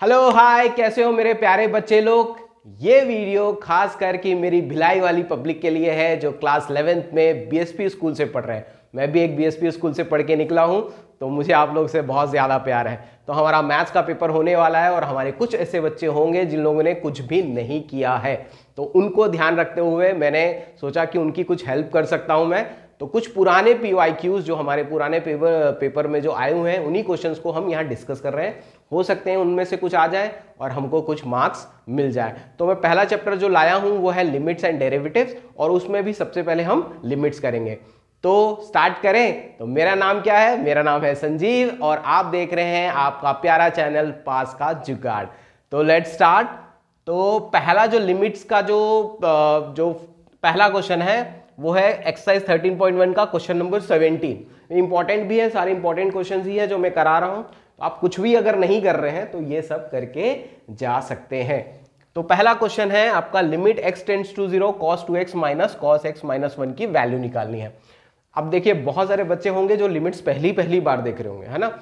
Hello hi, कैसे हो मेरे प्यारे बच्चे लोग। ये वीडियो खास करके मेरी भिलाई वाली पब्लिक के लिए है जो क्लास 11th में बीएसपी स्कूल से पढ़ रहे हैं। मैं भी एक बीएसपी स्कूल से पढ़ के निकला हूं, तो मुझे आप लोग से बहुत ज़्यादा प्यार है। तो हमारा मैथ्स का पेपर होने वाला है और हमारे कुछ ऐसे बच्चे होंगे जिन लोगों ने कुछ भी नहीं किया है, तो उनको ध्यान रखते हुए मैंने सोचा कि उनकी कुछ हेल्प कर सकता हूं मैं। तो कुछ पुराने PYQs जो हमारे पुराने पेपर में जो आए हुए हैं, उन्हीं क्वेश्चंस को हम यहाँ डिस्कस कर रहे हैं। हो सकते हैं उनमें से कुछ आ जाए और हमको कुछ मार्क्स मिल जाए। तो मैं पहला चैप्टर जो लाया हूं वो है लिमिट्स एंड डेरिवेटिव्स, और उसमें भी सबसे पहले हम लिमिट्स करेंगे। तो स्टार्ट करें। तो मेरा नाम क्या है? मेरा नाम है संजीव और आप देख रहे हैं आपका प्यारा चैनल पास का जुगाड़। तो लेट्स स्टार्ट। तो पहला जो लिमिट्स का जो पहला क्वेश्चन है वो है एक्सरसाइज 13.1 का क्वेश्चन नंबर 17। इंपॉर्टेंट भी है, सारे इंपॉर्टेंट क्वेश्चन ही है जो मैं करा रहा हूं। तो आप कुछ भी अगर नहीं कर रहे हैं तो ये सब करके जा सकते हैं। तो पहला क्वेश्चन है आपका, limit x tends to 0 cos 2x minus cos x minus 1 की वैल्यू निकालनी है। अब देखिए, बहुत सारे बच्चे होंगे जो लिमिट्स पहली बार देख रहे होंगे, है ना।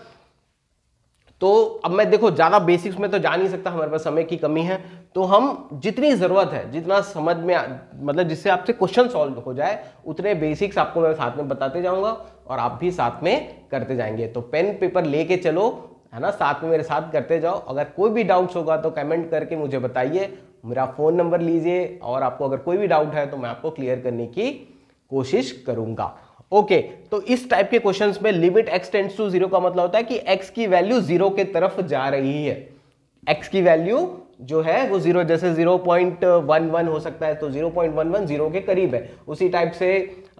तो अब मैं देखो ज्यादा बेसिक्स में तो जा नहीं सकता, हमारे पास समय की कमी है। तो हम जितनी जरूरत है, जितना समझ में मतलब जिससे आपसे क्वेश्चन सॉल्व हो जाए, उतने बेसिक्स आपको मैं साथ में बताते जाऊंगा और आप भी साथ में करते जाएंगे। तो पेन पेपर लेके चलो, है ना, साथ में मेरे साथ करते जाओ। अगर कोई भी डाउट्स होगा तो कमेंट करके मुझे बताइए, मेरा फोन नंबर लीजिए और आपको अगर कोई भी डाउट है तो मैं आपको क्लियर करने की कोशिश करूंगा। ओके, तो इस टाइप के क्वेश्चंस में लिमिट x टेंड्स टू 0 का मतलब होता है कि x की वैल्यू 0 के तरफ जा रही है। x की वैल्यू जो है वो 0, जैसे 0.11 हो सकता है, तो 0.11 0 के करीब है। उसी टाइप से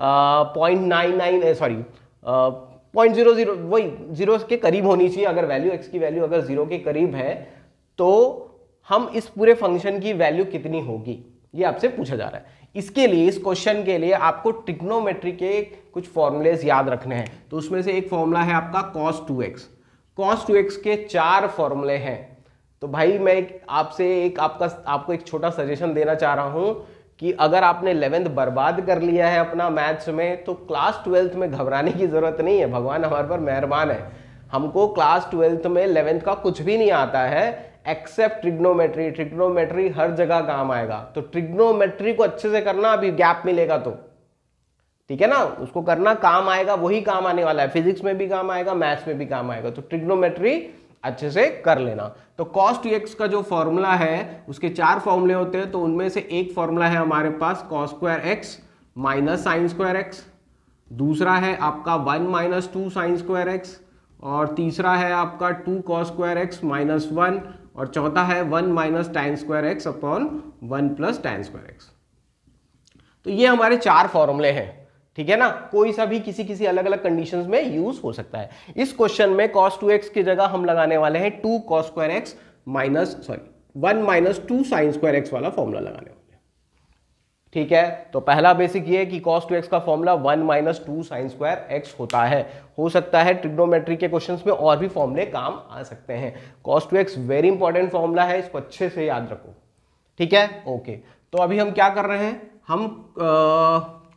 0.99 सॉरी 0.00 वही 0 के करीब होनी चाहिए। अगर वैल्यू x की वैल्यू अगर 0 के करीब है तो हम इस पूरे फंक्शन की वैल्यू कितनी होगी, ये आपसे पूछा जा रहा है। इसके लिए, इस क्वेश्चन के लिए आपको ट्रिग्नोमेट्री के कुछ फॉर्मूलेस याद रखने हैं। तो उसमें से एक फॉर्मूला है आपका cos 2x। cos 2x के 4 फॉर्मूले हैं। तो भाई मैं आपको एक छोटा सजेशन देना चाह रहा हूं कि अगर आपने 11th बर्बाद कर लिया है अपना मैथ्स में, तो क्लास 12th में घबराने की जरूरत नहीं है। भगवान हमारे पर मेहरबान है। हमको क्लास 12th में 11th का कुछ भी नहीं आता है एक्सेप्ट ट्रिग्नोमेट्री। ट्रिग्नोमेट्री हर जगह काम आएगा। तो ट्रिग्नोमेट्री को अच्छे से करना, अभी गैप मिलेगा तो ठीक है ना, उसको करना, काम आएगा, वही काम आने वाला है। फिजिक्स में भी काम आएगा, मैथ्स में भी काम आएगा। तो ट्रिग्नोमेट्री अच्छे से कर लेना। तो cos 2x का जो फॉर्मूला है उसके 4 फॉर्मूले होते हैं। तो उनमें से एक फॉर्मूला है हमारे पास cos square x minus sine square x, दूसरा है आपका 1 माइनस 2 साइन स्क्वायर x, और तीसरा है आपका 2 cos स्क्वायर x माइनस 1, और चौथा है 1 minus tan square x upon 1 plus tan square x। तो ये हमारे 4 फॉर्मूले हैं, ठीक है ना। कोई सा भी किसी अलग अलग कंडीशंस में यूज हो सकता है। इस क्वेश्चन में cos 2x की जगह हम लगाने वाले हैं 2 cos square x minus 1 minus 2 sine square x वाला फॉर्मूला लगाने वाले हैं, ठीक है। तो पहला बेसिक ये है कि cos 2x का formula 1 minus 2 sine square x होता है। हो सकता है ट्रिग्नोमेट्री के क्वेश्चंस में और भी फॉर्मूले काम आ सकते हैं। cos 2x very important formula है, इसको अच्छे से याद रखो, ठीक है। ओके, तो अभी हम क्या कर रहे हैं, हम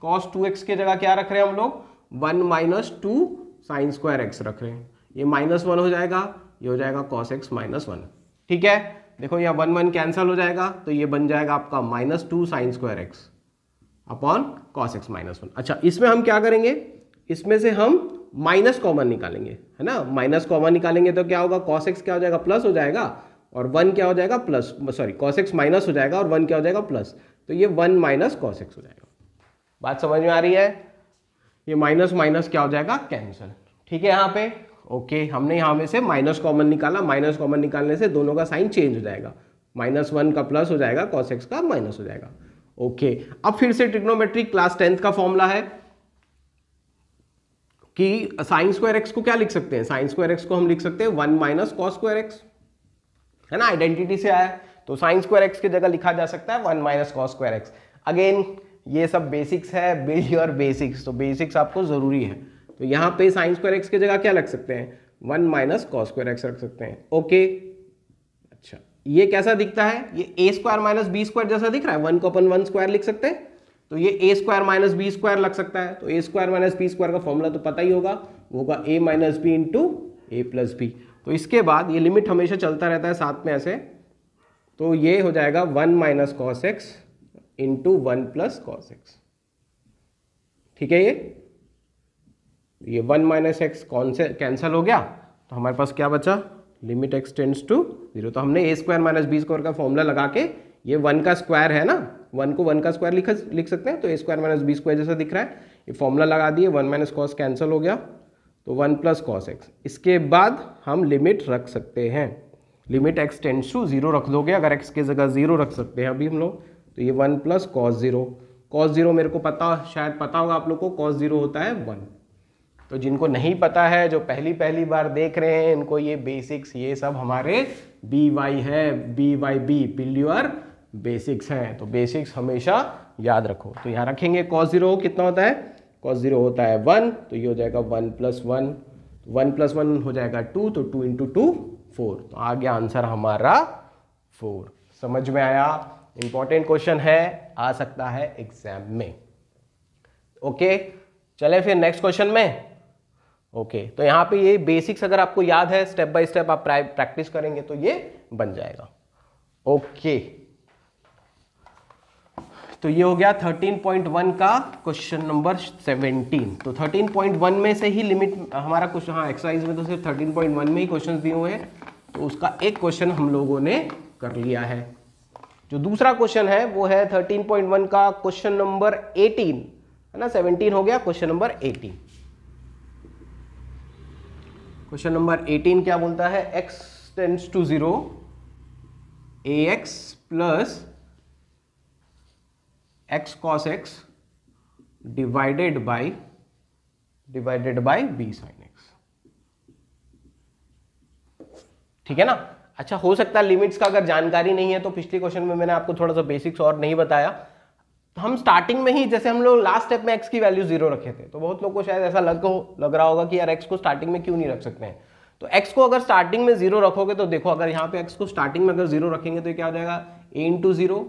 cos 2x की जगह क्या रख रहे हैं हम लोग, 1 माइनस 2 साइन स्क्वायर x रख रहे हैं। ये माइनस 1 हो जाएगा, ये हो जाएगा cos x माइनस 1, ठीक है। देखो यहाँ 1 1 कैंसिल हो जाएगा, तो ये बन जाएगा आपका minus 2 sine square x upon cos x minus 1। अच्छा, इसमें हम क्या करेंगे, इसमें से हम माइनस कॉमन निकालेंगे, है ना। माइनस कॉमन निकालेंगे तो क्या होगा, cos x क्या हो जाएगा, प्लस हो जाएगा, और 1 क्या हो जाएगा, plus, sorry cos x minus हो जाएगा और 1 क्या हो जाएगा, प्लस। तो ये 1 माइनस cos x हो जाएगा। बात समझ में आ रही है। ये माइनस माइनस क्या हो जाएगा, कैंसिल, ठीक है। यहाँ पे ओके, हमने यहाँ में से माइनस कॉमन निकाला। माइनस कॉमन निकालने से दोनों का साइन चेंज हो जाएगा, माइनस 1 का प्लस हो जाएगा, cos x का माइनस हो जाएगा। ओके, अब फिर से ट्रिग्नोमेट्री क्लास 10th का फॉर्मूला है कि साइन स्क्वायर x को क्या लिख सकते हैं, साइन स्क्वायर x को हम लिख सकते हैं 1 माइनस cos स्क्वायर x, है ना, आइडेंटिटी से आया। तो साइन स्क्वायर x की जगह लिखा जा सकता है 1 minus cos square x। Again ये सब बेसिक्स है, बिल्ड योर बेसिक्स, तो बेसिक्स आपको जरूरी है। तो यहाँ पे साइन स्क्वायर x की जगह क्या रख सकते हैं, 1 माइनस cos स्क्वायर x रख सकते हैं। ओके, अच्छा, ये कैसा दिखता है, ये a square minus B square जैसा दिख रहा है। 1 को अपन 1 स्क्वायर लिख सकते हैं, तो ये a square minus B square लग सकता है। तो a square minus B square का फॉर्मूला तो पता ही होगा, वो होगा a minus B into A plus B. तो इसके बाद ये लिमिट हमेशा चलता रहता है साथ में ऐसे, तो ये हो जाएगा 1 minus cos x into 1 plus cos x. ठीक है, ये 1 माइनस एक्स कौन से कैंसिल हो गया, तो हमारे पास क्या बचा, लिमिट एक्स टेंड्स टू 0। तो हमने ए स्क्वायर माइनस बी स्क्वायर का फॉर्मूला लगा के, ये 1 का स्क्वायर है ना, 1 को 1 का स्क्वायर लिख सकते हैं, तो ए स्क्वायर माइनस बी स्क्वायर जैसा दिख रहा है, ये फॉर्मूला लगा दिए, 1 माइनस कॉस कैंसिल हो गया, तो 1 प्लस कॉस एक्स। इसके बाद हम लिमिट रख सकते हैं, लिमिट एक्स टेंड्स टू 0 रख दोगे, अगर एक्स की जगह 0 रख सकते हैं अभी हम लोग, तो ये 1 प्लस कॉस 0। कॉस 0 मेरे को शायद पता होगा आप लोग को, कॉस 0 होता है 1। तो जिनको नहीं पता है, जो पहली बार देख रहे हैं, इनको ये बेसिक्स, ये सब हमारे BY है, BYB बिल्ड योर बेसिक्स हैं, तो बेसिक्स हमेशा याद रखो। तो यहाँ रखेंगे cos 0 कितना होता है, cos 0 होता है 1, तो ये हो जाएगा 1 प्लस 1, 1 प्लस 1 हो जाएगा 2, तो 2 इंटू 2 4, तो आ गया आंसर हमारा 4। समझ में आया, इंपॉर्टेंट क्वेश्चन है, आ सकता है एग्जाम में। ओके, चले फिर नेक्स्ट क्वेश्चन में। ओके, तो यहाँ पे ये बेसिक्स अगर आपको याद है, स्टेप बाय स्टेप आप प्रैक्टिस करेंगे तो ये बन जाएगा। ओके, तो ये हो गया 13.1 का क्वेश्चन नंबर 17। तो 13.1 में से ही लिमिट हमारा क्वेश्चन, हाँ एक्सरसाइज में तो सिर्फ 13.1 में ही क्वेश्चन दिए हुए हैं, तो उसका एक क्वेश्चन हम लोगों ने कर लिया है। जो दूसरा क्वेश्चन है वो है 13.1 का क्वेश्चन नंबर 18, है ना, 17 हो गया, क्वेश्चन नंबर 18। क्वेश्चन नंबर 18 क्या बोलता है, x tends to 0, ax plus x cos x divided by b sin x। ठीक है ना। अच्छा, हो सकता है लिमिट्स का अगर जानकारी नहीं है, तो पिछले क्वेश्चन में मैंने आपको थोड़ा सा बेसिक्स और नहीं बताया, तो हम स्टार्टिंग में ही, जैसे हम लोग लास्ट स्टेप में x की वैल्यू 0 रखे थे, तो बहुत लोग को शायद ऐसा लग रहा होगा कि यार x को स्टार्टिंग में क्यों नहीं रख सकते हैं। तो x को अगर स्टार्टिंग में 0 रखोगे, तो देखो अगर यहाँ पे x को स्टार्टिंग में अगर 0 रखेंगे तो क्या हो जाएगा, a into 0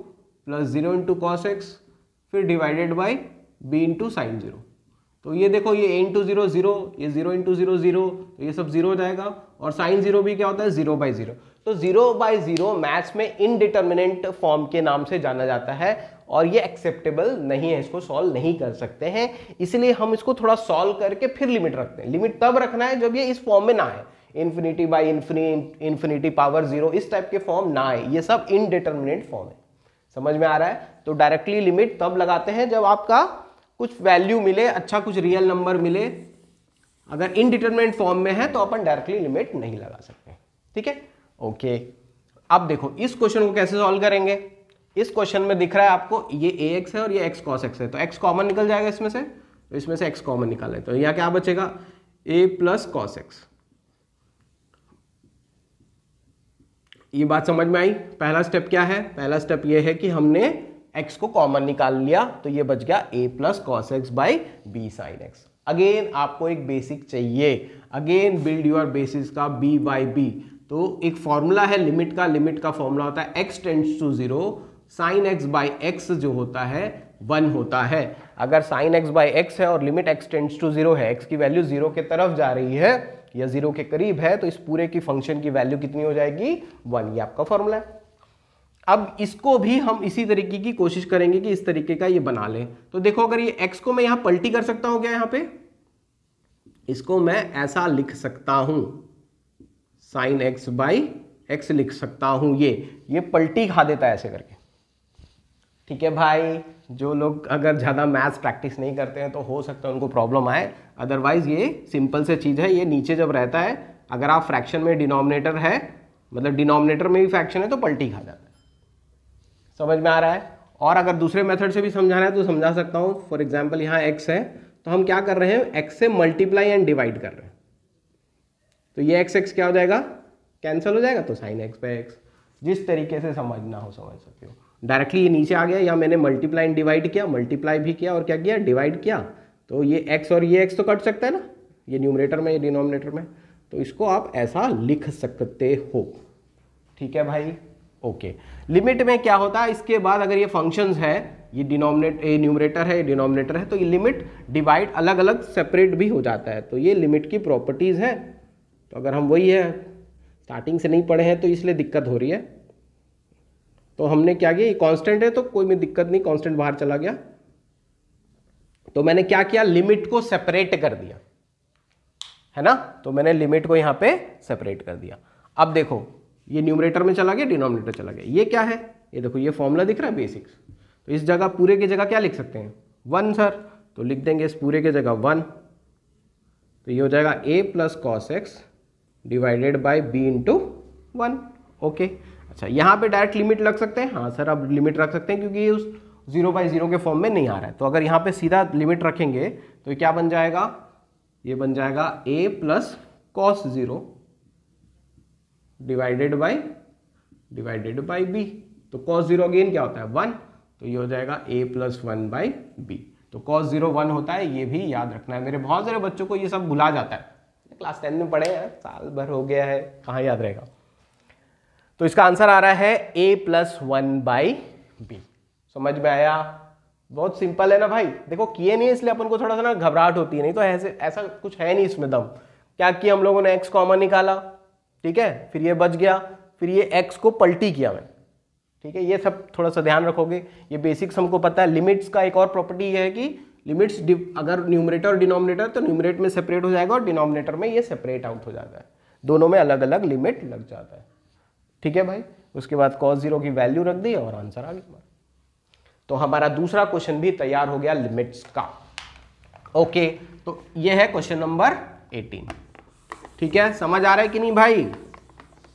plus 0 into cos x, फिर divided by b into sine 0। तो ये देखो, ये a इंटू 0 0, ये 0 इंटू 0 0, तो ये सब 0 हो जाएगा, और साइन 0 भी क्या होता है, 0/0। तो 0/0 मैथ्स में इनडिटर्मिनेंट फॉर्म के नाम से जाना जाता है, और ये एक्सेप्टेबल नहीं है, इसको सॉल्व नहीं कर सकते हैं, इसलिए हम इसको थोड़ा सॉल्व करके फिर लिमिट रखते हैं। लिमिट तब रखना है जब ये इस फॉर्म में ना है, इन्फिनिटी बाई इन्फिनिटी पावर 0, इस टाइप के फॉर्म ना आए, ये सब इनडिटर्मिनेंट फॉर्म है। समझ में आ रहा है। तो डायरेक्टली लिमिट तब लगाते हैं जब आपका कुछ वैल्यू मिले, अच्छा कुछ रियल नंबर मिले। अगर इनडिटर्मिनेट फॉर्म में है तो अपन डायरेक्टली लिमिट नहीं लगा सकते। ठीक है, ओके। अब देखो इस क्वेश्चन को कैसे सॉल्व करेंगे। इस क्वेश्चन में दिख रहा है आपको ये ax है और ये x cos x है, तो x कॉमन निकल जाएगा इसमें से, तो इसमें से x कॉमन निकाले तो यह क्या बचेगा, a प्लस कॉस एक्स। ये बात समझ में आई। पहला स्टेप क्या है, पहला स्टेप ये है कि हमने x को कॉमन निकाल लिया, तो ये बच गया a plus cos x by B sine x. Again आपको एक बेसिक चाहिए, अगेन बिल्ड योर बेसिस का b बाई बी। तो एक फॉर्मूला है लिमिट का, लिमिट का फॉर्मूला होता है x tends to 0, sine x by x जो होता है 1 होता है। अगर साइन x बाई एक्स है और लिमिट x टेंड्स टू 0 है, x की वैल्यू 0 के तरफ जा रही है या 0 के करीब है, तो इस पूरे की फंक्शन की वैल्यू कितनी हो जाएगी, 1। ये आपका फॉर्मूला है। अब इसको भी हम इसी तरीके की कोशिश करेंगे कि इस तरीके का ये बना लें। तो देखो अगर ये x को मैं यहां पलटी कर सकता हूं क्या, यहां पे इसको मैं ऐसा लिख सकता हूं, साइन x बाई एक्स लिख सकता हूं, ये पलटी खा देता है ऐसे करके। ठीक है भाई, जो लोग अगर ज़्यादा मैथ्स प्रैक्टिस नहीं करते हैं तो हो सकता है उनको प्रॉब्लम आए, अदरवाइज ये सिंपल से चीज़ है। ये नीचे जब रहता है, अगर आप फ्रैक्शन में डिनोमिनेटर है, मतलब डिनोमिनेटर में भी फ्रैक्शन है, तो पलटी खा जाता है। समझ में आ रहा है। और अगर दूसरे मेथड से भी समझाना है तो समझा सकता हूँ। फॉर एग्जाम्पल यहाँ x है, तो हम क्या कर रहे हैं, x से मल्टीप्लाई एंड डिवाइड कर रहे हैं, तो ये x क्या हो जाएगा, कैंसिल हो जाएगा, तो साइन x बाई एक्स। जिस तरीके से समझना हो समझ सकते हो। डायरेक्टली ये नीचे आ गया, या मैंने मल्टीप्लाई एंड डिवाइड किया, मल्टीप्लाई भी किया और क्या किया, डिवाइड किया, तो ये x और ये x तो कट सकता है ना, ये न्यूमरेटर में, ये डिनोमिनेटर में, तो इसको आप ऐसा लिख सकते हो। ठीक है भाई, ओके। लिमिट में क्या होता है, इसके बाद अगर ये फंक्शंस है, ये न्यूमरेटर है, ये डिनोमिनेटर है, तो ये लिमिट डिवाइड अलग अलग सेपरेट भी हो जाता है, तो ये लिमिट की प्रॉपर्टीज है। तो अगर हम वही है स्टार्टिंग से नहीं पढ़े हैं तो इसलिए दिक्कत हो रही है। तो हमने क्या किया, ये कांस्टेंट है तो कोई भी दिक्कत नहीं, कांस्टेंट बाहर चला गया। तो मैंने क्या किया, लिमिट को सेपरेट कर दिया, है ना। तो मैंने लिमिट को यहां पे सेपरेट कर दिया। अब देखो ये न्यूमरेटर में चला गया, डिनोमिनेटर चला गया। ये क्या है, ये देखो ये फॉर्मूला दिख रहा है बेसिक्स। तो इस जगह पूरे की जगह क्या लिख सकते हैं, 1 सर। तो लिख देंगे इस पूरे की जगह 1। तो ये हो जाएगा a plus cos x divided by b into 1। Okay, अच्छा यहाँ पे डायरेक्ट लिमिट लग सकते हैं। हाँ सर अब लिमिट रख सकते हैं क्योंकि ये उस 0/0 के फॉर्म में नहीं आ रहा है। तो अगर यहाँ पे सीधा लिमिट रखेंगे तो क्या बन जाएगा, ये बन जाएगा a plus cos 0 divided by b। तो कॉस 0 अगेन क्या होता है 1, तो ये हो जाएगा a प्लस 1/b। तो कॉस 0 1 होता है, ये भी याद रखना है। मेरे बहुत सारे बच्चों को ये सब भुला जाता है, क्लास 10 में पढ़े हैं, साल भर हो गया है, कहाँ याद रहेगा। तो इसका आंसर आ रहा है a प्लस 1/b। समझ में आया, बहुत सिंपल है ना भाई। देखो किए नहीं इसलिए अपन को थोड़ा सा ना घबराहट होती है, नहीं तो ऐसा कुछ है नहीं इसमें दम। क्या किया हम लोगों ने, x कॉमन निकाला, ठीक है, फिर ये बच गया, फिर ये x को पलटी किया मैंने, ठीक है। ये सब थोड़ा सा ध्यान रखोगे, ये बेसिक्स हमको पता है। लिमिट्स का एक और प्रॉपर्टी ये है कि लिमिट्स अगर न्यूमरेटर और डिनोमिनेटर, तो न्यूमरेटर में सेपरेट हो जाएगा और डिनोमिनेटर में ये सेपरेट आउट हो जाता है, दोनों में अलग अलग लिमिट लग जाता है, ठीक है भाई। उसके बाद cos 0 की वैल्यू रख दी और आंसर आ गया। तो हमारा दूसरा क्वेश्चन भी तैयार हो गया लिमिट्स का। ओके, तो ये है क्वेश्चन नंबर 18, ठीक है। समझ आ रहा है कि नहीं भाई,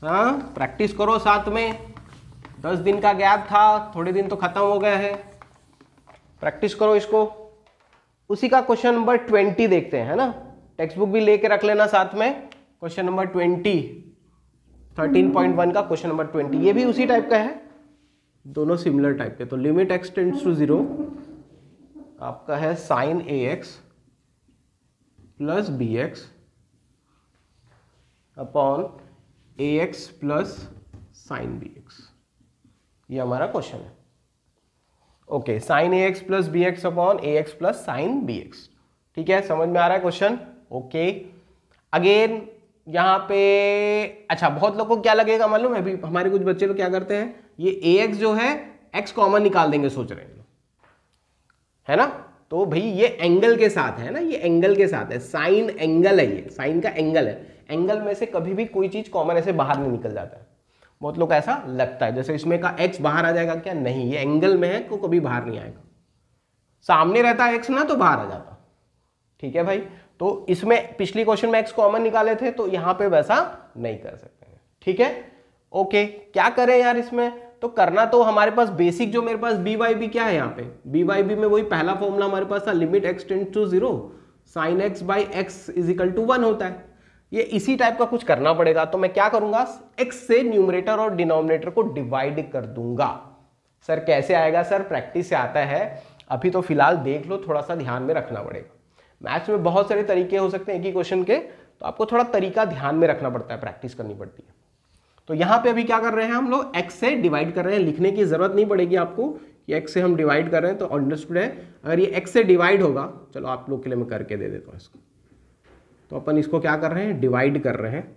हाँ प्रैक्टिस करो साथ में। 10 दिन का गैप था, थोड़े दिन तो खत्म हो गए हैं, प्रैक्टिस करो इसको। उसी का क्वेश्चन नंबर 20 देखते हैं, है ना। टेक्स्ट बुक भी लेके रख लेना साथ में। क्वेश्चन नंबर 20, 13.1 का क्वेश्चन नंबर 20, ये भी उसी टाइप का है, दोनों सिमिलर टाइप के। तो लिमिट x टेंड्स टू 0 आपका है sine ax plus bx upon ax plus sine bx, ये हमारा क्वेश्चन है। Okay, sine ax plus bx upon ax plus sine bx, ठीक है, समझ में आ रहा है क्वेश्चन। ओके, अगेन यहाँ पे अच्छा बहुत लोगों को क्या लगेगा मालूम है, अभी हमारे कुछ बच्चे लोग क्या करते हैं, ये ax जो है x कॉमन निकाल देंगे सोच रहे हैं, है ना। तो भाई ये एंगल के साथ है ना, ये एंगल के साथ है, साइन एंगल है, ये साइन का एंगल है। एंगल में से कभी भी कोई चीज कॉमन ऐसे बाहर नहीं निकल जाता है। बहुत लोग ऐसा लगता है जैसे इसमें का x बाहर आ जाएगा, क्या नहीं, ये एंगल में है तो कभी बाहर नहीं आएगा। सामने रहता है x ना तो बाहर आ जाता, ठीक है भाई। तो इसमें पिछली क्वेश्चन में x कॉमन निकाले थे, तो यहां पे वैसा नहीं कर सकते हैं, ठीक है। ओके, क्या करें यार इसमें, तो करना तो हमारे पास बेसिक जो मेरे पास b/b क्या है, यहाँ पे b/b में वही पहला फॉर्मूला हमारे पास था, limit x tends to 0 sine x by x is equal to 1 होता है। ये इसी टाइप का कुछ करना पड़ेगा। तो मैं क्या करूंगा, x से न्यूमरेटर और डिनोमिनेटर को डिवाइड कर दूंगा। सर कैसे आएगा, सर प्रैक्टिस से आता है, अभी तो फिलहाल देख लो, थोड़ा सा ध्यान में रखना पड़ेगा। मैथ्स में बहुत सारे तरीके हो सकते हैं एक ही क्वेश्चन के, तो आपको थोड़ा तरीका ध्यान में रखना पड़ता है, प्रैक्टिस करनी पड़ती है। तो यहाँ पे अभी क्या कर रहे हैं हम लोग, x से डिवाइड कर रहे हैं, लिखने की जरूरत नहीं पड़ेगी आपको कि x से हम डिवाइड कर रहे हैं, तो अंडरस्टूड है। अगर ये x से डिवाइड होगा, चलो आप लोग के लिए मैं करके दे देता हूँ इसको। तो अपन इसको क्या कर रहे हैं, डिवाइड कर रहे हैं।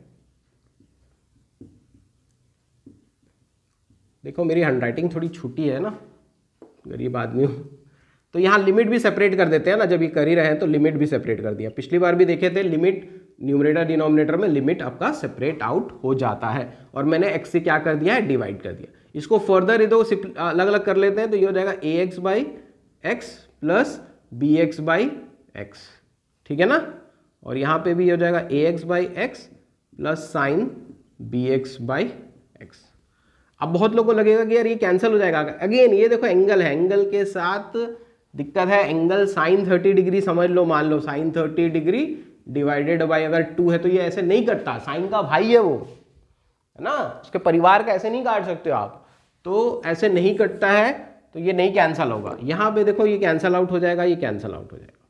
देखो मेरी हैंडराइटिंग थोड़ी छोटी है ना, गरीब आदमी हूँ। तो यहाँ लिमिट भी सेपरेट कर देते हैं ना, जब ये कर ही रहे हैं तो लिमिट भी सेपरेट कर दिया। पिछली बार भी देखे थे, लिमिट न्यूमरेटर डिनोमिनेटर में लिमिट आपका सेपरेट आउट हो जाता है, और मैंने x से क्या कर दिया है, डिवाइड कर दिया। इसको फर्दर दो अलग अलग कर लेते हैं, तो ये हो जाएगा ax by x plus bx by x, ठीक है ना। और यहाँ पे भी ये हो जाएगा ax by x plus sine bx by x. अब बहुत लोगों को लगेगा कि यार ये कैंसिल हो जाएगा। अगेन ये देखो एंगल है, एंगल के साथ दिक्कत है। एंगल साइन 30 डिग्री समझ लो, मान लो साइन 30 डिग्री डिवाइडेड बाई अगर 2 है, तो ये ऐसे नहीं कटता, साइन का भाई है वो, है ना, उसके परिवार का ऐसे नहीं काट सकते हो आप, तो ऐसे नहीं कटता है, तो ये नहीं कैंसिल होगा। यहाँ पे देखो ये कैंसिल आउट हो जाएगा, ये कैंसिल आउट हो जाएगा,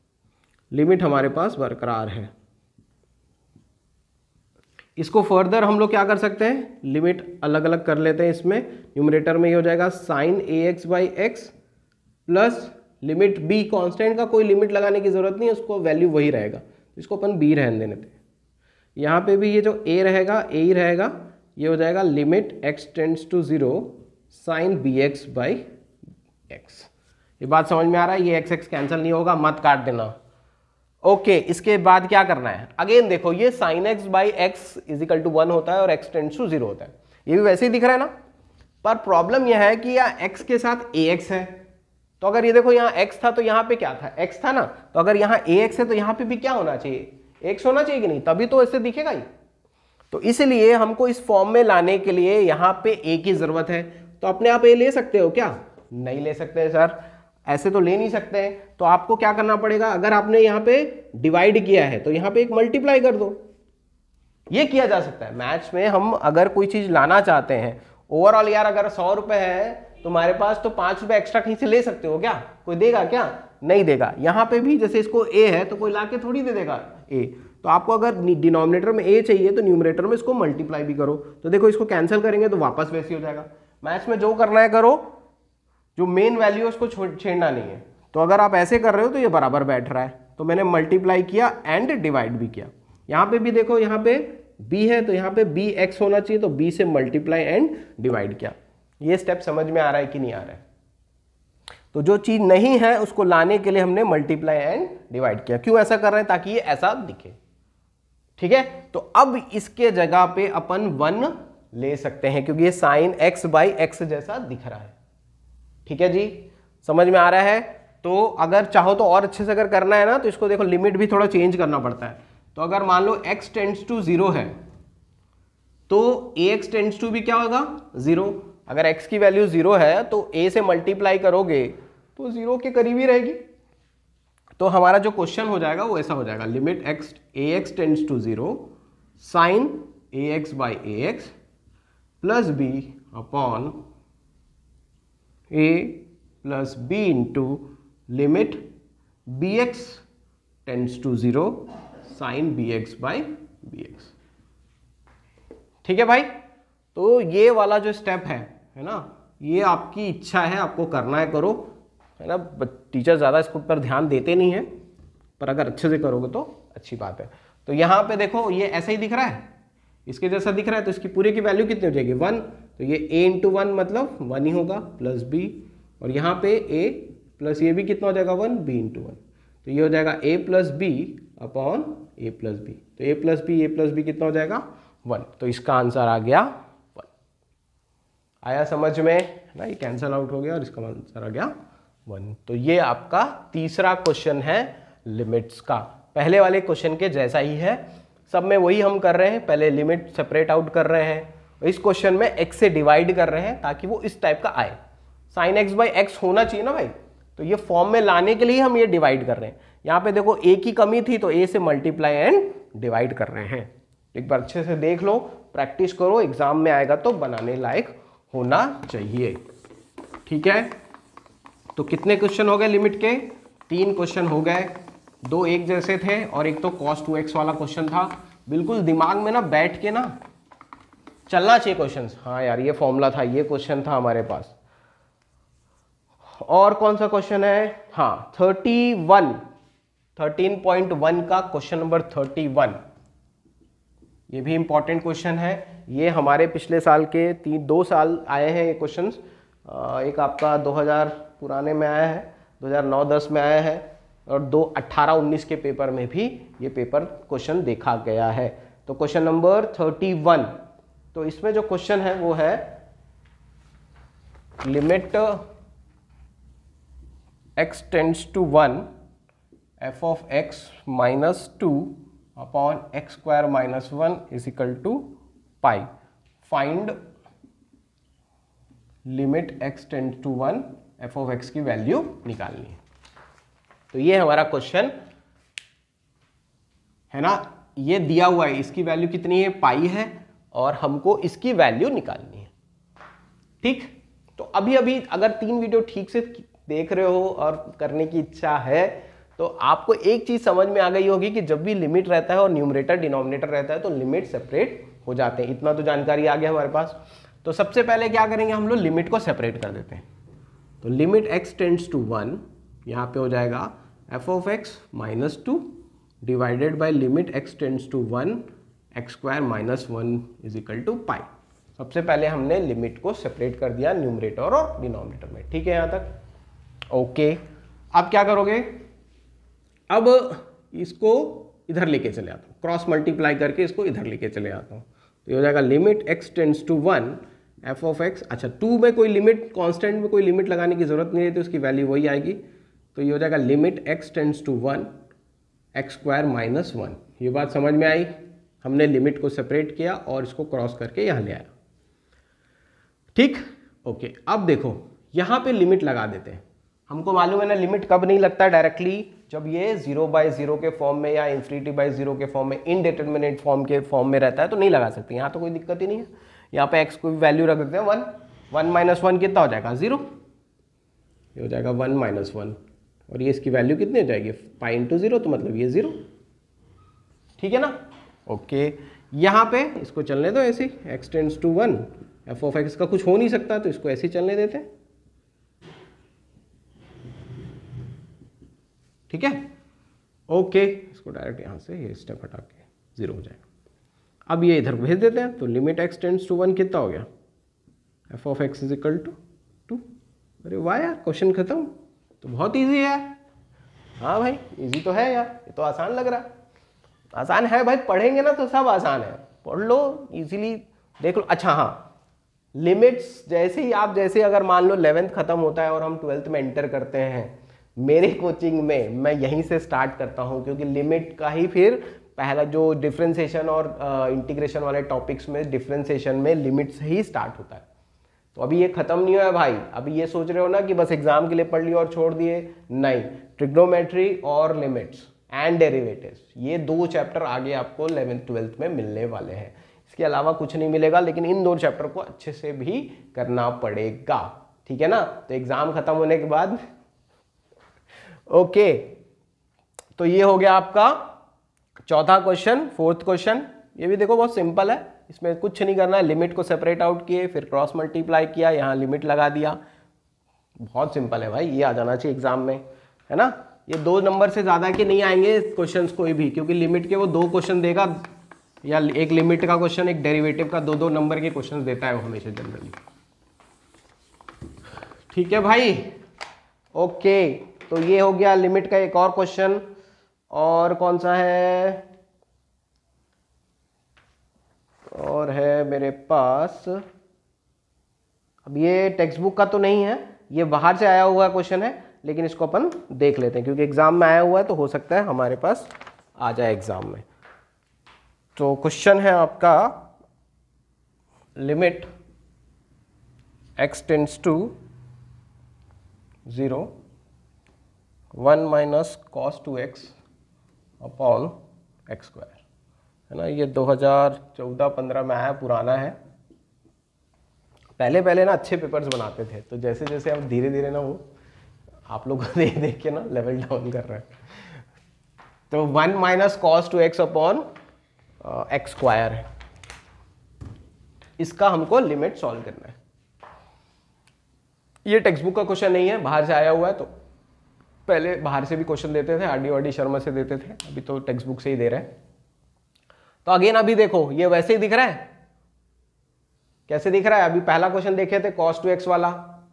लिमिट हमारे पास बरकरार है। इसको फर्दर हम लोग क्या कर सकते हैं, लिमिट अलग अलग कर लेते हैं। इसमें न्यूमरेटर में ये हो जाएगा sine ax by x plus limit b, constant का कोई लिमिट लगाने की जरूरत नहीं है, उसको वैल्यू वही रहेगा, इसको अपन b रहने देने थे। यहाँ पे भी ये जो a रहेगा a ही रहेगा, ये हो जाएगा limit x tends to 0 sine bx by x। ये बात समझ में आ रहा है? ये x कैंसिल नहीं होगा, मत काट देना। ओके, इसके बाद क्या करना है? अगेन देखो, ये sine x by x is equal to 1 होता है और x टेंड्स टू 0 होता है। ये भी वैसे ही दिख रहा है ना, पर प्रॉब्लम यह है कि यहाँ x के साथ ax है। तो अगर ये देखो यहाँ x था तो यहाँ पे क्या था? x था ना। तो अगर यहाँ ax है तो यहाँ पे भी क्या होना चाहिए? x होना चाहिए कि नहीं? तभी तो ऐसे दिखेगा ही। तो इसलिए हमको इस फॉर्म में लाने के लिए यहाँ पे a की जरूरत है। तो अपने आप a ले सकते हो क्या? नहीं ले सकते सर, ऐसे तो ले नहीं सकते हैं। तो आपको क्या करना पड़ेगा? अगर आपने यहाँ पे डिवाइड किया है तो यहाँ पे एक मल्टीप्लाई कर दो। ये किया जा सकता है। मैथ्स में हम अगर कोई चीज लाना चाहते हैं, ओवरऑल यार अगर 100 रुपए है तुम्हारे पास तो 5 रुपए एक्स्ट्रा कहीं से ले सकते हो क्या? कोई देगा क्या? नहीं देगा। यहाँ पे भी जैसे इसको a है तो कोई लाके थोड़ी दे देगा a। तो आपको अगर डिनोमिनेटर में a चाहिए तो न्यूमरेटर में इसको मल्टीप्लाई भी करो। तो देखो इसको कैंसिल करेंगे तो वापस वैसे हो जाएगा। मैथ्स में जो करना है करो, जो मेन वैल्यू है उसको छेड़ना नहीं है। तो अगर आप ऐसे कर रहे हो तो ये बराबर बैठ रहा है। तो मैंने मल्टीप्लाई किया एंड डिवाइड भी किया। यहाँ पे भी देखो, यहाँ पे b है तो यहाँ पे bx होना चाहिए, तो b से मल्टीप्लाई एंड डिवाइड किया। ये स्टेप समझ में आ रहा है कि नहीं आ रहा है? तो जो चीज नहीं है उसको लाने के लिए हमने मल्टीप्लाई एंड डिवाइड किया। क्यों ऐसा कर रहे हैं? ताकि ये ऐसा दिखे। ठीक है, तो अब इसके जगह पे अपन 1 ले सकते हैं क्योंकि ये साइन x बाई एक्स जैसा दिख रहा है। ठीक है जी, समझ में आ रहा है? तो अगर चाहो तो और अच्छे से अगर करना है ना तो इसको देखो, लिमिट भी थोड़ा चेंज करना पड़ता है। तो अगर मान लो x टेंड्स टू 0 है तो ax टेंड्स टू भी क्या होगा? 0। अगर x की वैल्यू 0 है तो a से मल्टीप्लाई करोगे तो 0 के करीब ही रहेगी। तो हमारा जो क्वेश्चन हो जाएगा वो ऐसा हो जाएगा, limit ax tends to 0 sine ax by ax plus b upon a plus b into limit bx tends to 0 sine bx by bx। ठीक है भाई, तो ये वाला जो स्टेप है ना, ये आपकी इच्छा है, आपको करना है करो, है ना। टीचर ज़्यादा इसके ऊपर ध्यान देते नहीं है, पर अगर अच्छे से करोगे तो अच्छी बात है। तो यहाँ पे देखो ये ऐसा ही दिख रहा है, इसके जैसा दिख रहा है, तो इसकी पूरे की वैल्यू कितनी हो जाएगी? 1। तो ये a इंटू 1 मतलब 1 ही होगा, प्लस b, और यहाँ पे a प्लस ये भी कितना हो जाएगा? 1, b इंटू 1। तो ये हो जाएगा a plus B upon a plus B. तो a प्लस बी कितना हो जाएगा? 1। तो इसका आंसर आ गया 1। आया समझ में ना? ये कैंसल आउट हो गया और इसका आंसर आ गया 1। तो ये आपका तीसरा क्वेश्चन है लिमिट्स का। पहले वाले क्वेश्चन के जैसा ही है, सब में वही हम कर रहे हैं। पहले लिमिट सेपरेट आउट कर रहे हैं, इस क्वेश्चन में x से डिवाइड कर रहे हैं ताकि वो इस टाइप का आए। साइन x बाई एक्स होना चाहिए ना भाई, तो ये फॉर्म में लाने के लिए हम ये डिवाइड कर रहे हैं। यहाँ पे देखो a की कमी थी तो a से मल्टीप्लाई एंड डिवाइड कर रहे हैं। एक बार अच्छे से देख लो, प्रैक्टिस करो, एग्जाम में आएगा तो बनाने लायक होना चाहिए। ठीक है, तो कितने क्वेश्चन हो गए लिमिट के? 3 क्वेश्चन हो गए। 2 एक जैसे थे और एक तो cos 2x वाला क्वेश्चन था। बिल्कुल दिमाग में ना बैठ के ना चलना चाहिए क्वेश्चन। हाँ यार, ये फॉर्मूला था, ये क्वेश्चन था हमारे पास। और कौन सा क्वेश्चन है? हाँ 13.1 का क्वेश्चन नंबर 31। ये भी इंपॉर्टेंट क्वेश्चन है। ये हमारे पिछले साल के 2 साल आए हैं ये क्वेश्चंस। एक आपका 2000 पुराने में आया है, 2009-10 में आया है, और 2018-19 के पेपर में भी ये पेपर क्वेश्चन देखा गया है। तो क्वेश्चन नंबर 31, तो इसमें जो क्वेश्चन है वो है limit x tends to 1 f of x minus 2 upon x square minus 1 is equal to pi. Find limit x tends to 1 f of x की वैल्यू निकालनी है। तो ये हमारा क्वेश्चन है ना, ये दिया हुआ है, इसकी वैल्यू कितनी है? पाई है, और हमको इसकी वैल्यू निकालनी है। ठीक, तो अभी अगर 3 वीडियो ठीक से देख रहे हो और करने की इच्छा है तो आपको एक चीज समझ में आ गई होगी कि जब भी लिमिट रहता है और न्यूमरेटर डिनोमिनेटर रहता है तो लिमिट सेपरेट हो जाते हैं। इतना तो जानकारी आ गया हमारे पास। तो सबसे पहले क्या करेंगे, हम लोग लिमिट को सेपरेट कर देते हैं। तो लिमिट x टेंड्स टू 1, यहाँ पे हो जाएगा f of x minus 2 divided by limit x tends to 1 x square minus 1 is equal to pi. सबसे पहले हमने लिमिट को सेपरेट कर दिया न्यूमरेटर और डिनोमिनेटर में। ठीक है यहाँ तक? ओके, अब क्या करोगे, अब इसको इधर लेके चले आता हूँ, क्रॉस मल्टीप्लाई करके इसको इधर लेके चले आता हूँ। तो ये हो जाएगा limit x tends to 1 F of x. अच्छा, 2 में कोई लिमिट, कांस्टेंट में कोई लिमिट लगाने की जरूरत नहीं है, तो उसकी वैल्यू वही आएगी। तो ये हो जाएगा limit x tends to 1 x square minus 1। ये बात समझ में आई? हमने लिमिट को सेपरेट किया और इसको क्रॉस करके यहाँ ले आया। ठीक, ओके। अब देखो यहाँ पे लिमिट लगा देते हैं। हमको मालूम है ना लिमिट कब नहीं लगता डायरेक्टली, जब ये 0/0 के फॉर्म में या ∞/0 के फॉर्म में, इनडिटरमिनेट फॉर्म के फॉर्म में रहता है तो नहीं लगा सकते। यहाँ तो कोई दिक्कत ही नहीं है। यहाँ पे x को वैल्यू रख देते हैं 1, 1 - 1 कितना हो जाएगा 0, ये हो जाएगा 1 - 1, और ये इसकी वैल्यू कितनी हो जाएगी पाई इंटू 0, तो मतलब ये 0। ठीक है ना? ओके, यहाँ पे इसको चलने दो ऐसे, x tends to 1 F of x का कुछ हो नहीं सकता, तो इसको ऐसे ही चलने देते हैं। ठीक है, ओके। इसको डायरेक्ट यहाँ से ये स्टेप हटा के 0 हो जाएगा। अब ये इधर भेज देते हैं, तो लिमिट x टेंड्स टू 1 कितना हो गया, F of x is equal to 2। अरे वाह यार, क्वेश्चन खत्म। तो बहुत इजी है। हाँ भाई, इजी तो है यार, ये तो आसान लग रहा है। आसान है भाई, पढ़ेंगे ना तो सब आसान है, पढ़ लो इजीली, देख लो। अच्छा हाँ, लिमिट्स जैसे ही आप, जैसे अगर मान लो 11th खत्म होता है और हम 12th में एंटर करते हैं, मेरे कोचिंग में मैं यहीं से स्टार्ट करता हूं, क्योंकि लिमिट का ही फिर पहला जो डिफरेंशिएशन और इंटीग्रेशन वाले टॉपिक्स में, डिफरेंशिएशन में लिमिट से ही स्टार्ट होता है। तो अभी ये खत्म नहीं हुआ है भाई। अभी ये सोच रहे हो ना कि बस एग्जाम के लिए पढ़ लिया और छोड़ दिए, नहीं। ट्रिग्नोमेट्री और लिमिट्स एंड डेरिवेटिव्स, ये 2 चैप्टर आगे आपको 11th 12th में मिलने वाले हैं। इसके अलावा कुछ नहीं मिलेगा, लेकिन इन 2 चैप्टर को अच्छे से भी करना पड़ेगा। ठीक है ना? तो एग्जाम खत्म होने के बाद ओके, तो ये हो गया आपका चौथा क्वेश्चन। 4th क्वेश्चन, ये भी देखो बहुत सिंपल है, इसमें कुछ नहीं करना है। लिमिट को सेपरेट आउट किए, फिर क्रॉस मल्टीप्लाई किया, यहाँ लिमिट लगा दिया। बहुत सिंपल है भाई, ये आ जाना चाहिए एग्जाम में, है ना? ये 2 नंबर से ज़्यादा के नहीं आएंगे क्वेश्चंस कोई भी, क्योंकि लिमिट के वो 2 क्वेश्चन देगा, या एक लिमिट का क्वेश्चन, एक डेरिवेटिव का, 2-2 नंबर के क्वेश्चन देता है वो हमेशा जनरली। ठीक है भाई, ओके। तो ये हो गया लिमिट का एक और क्वेश्चन। और कौन सा है, और है मेरे पास, अब ये टेक्स्ट बुक का तो नहीं है, ये बाहर से आया हुआ क्वेश्चन है, लेकिन इसको अपन देख लेते हैं क्योंकि एग्जाम में आया हुआ है, तो हो सकता है हमारे पास आ जाए एग्जाम में। तो क्वेश्चन है आपका, limit x tends to 0 1 minus cos 2x upon x square, है ना? ये 2014-15 में आया, पुराना है। पहले पहले ना अच्छे पेपर्स बनाते थे, तो जैसे जैसे अब धीरे धीरे ना वो आप लोग को देख देख के ना लेवल डाउन कर रहा है। तो 1 minus cos 2x upon x square है, इसका हमको लिमिट सॉल्व करना है। ये टेक्स्ट बुक का क्वेश्चन नहीं है, बाहर से आया हुआ है। तो पहले बाहर से भी क्वेश्चन देते थे, RD शर्मा से देते थे, अभी तो टेक्स्ट बुक से ही दे रहे हैं। तो अगेन अभी देखो, ये वैसे ही दिख रहा है। कैसे दिख रहा है? अभी पहला क्वेश्चन देखे थे cos 2x वाला,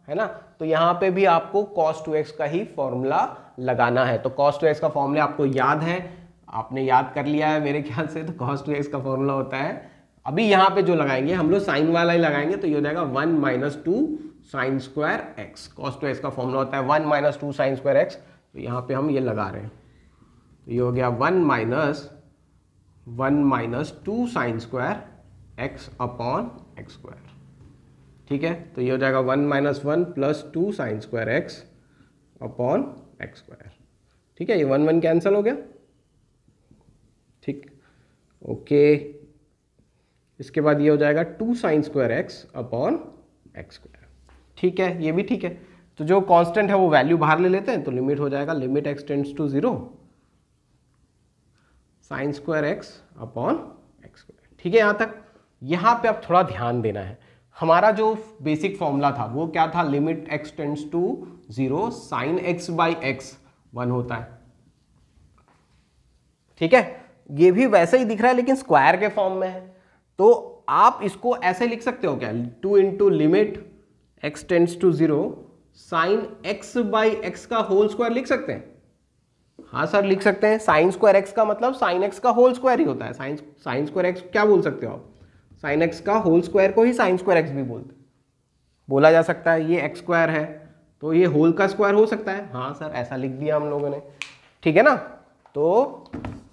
है ना? तो यहां पे भी आपको cos 2x का ही फॉर्मूला लगाना है। तो cos 2x का फॉर्मूला आपको याद है, आपने याद कर लिया है मेरे ख्याल से। तो cos 2x का फॉर्मूला होता है, अभी यहाँ पे जो लगाएंगे हम लोग साइन वाला ही लगाएंगे, तो ये हो जाएगा 1 - 2 sine square x. cos 2x का फॉर्मूला होता है 1 - 2 साइन स्क्वायर एक्स। तो यहाँ पे हम ये लगा रहे हैं, तो ये हो गया 1 - 2 sine square x upon x square. ठीक है, तो ये हो जाएगा 1 - 1 + 2 sine square x upon x square. ठीक है, ये 1 1 कैंसिल हो गया। ठीक, ओके। इसके बाद ये हो जाएगा 2 sine square x upon x square. ठीक है, ये भी ठीक है। तो जो कांस्टेंट है वो वैल्यू बाहर ले लेते हैं, तो लिमिट हो जाएगा limit x tends to 0 sine square x upon x square. ठीक है, यहाँ तक। यहाँ पे आप थोड़ा ध्यान देना है, हमारा जो बेसिक फॉर्मूला था वो क्या था? Limit x tends to 0 sine x by x 1 होता है। ठीक है, ये भी वैसे ही दिख रहा है लेकिन स्क्वायर के फॉर्म में है। तो आप इसको ऐसे लिख सकते हो क्या, 2 into limit x tends to 0 sine x by x का होल स्क्वायर लिख सकते हैं? हाँ सर लिख सकते हैं। साइन स्क्वायर एक्स का मतलब साइन एक्स का होल स्क्वायर ही होता है। साइन स्क्वायर एक्स क्या बोल सकते हो आप? साइन एक्स का होल स्क्वायर को ही साइन स्क्वायर एक्स भी बोला जा सकता है। ये एक्स स्क्वायर है तो ये होल का स्क्वायर हो सकता है। हाँ सर ऐसा लिख दिया हम लोगों ने, ठीक है ना। तो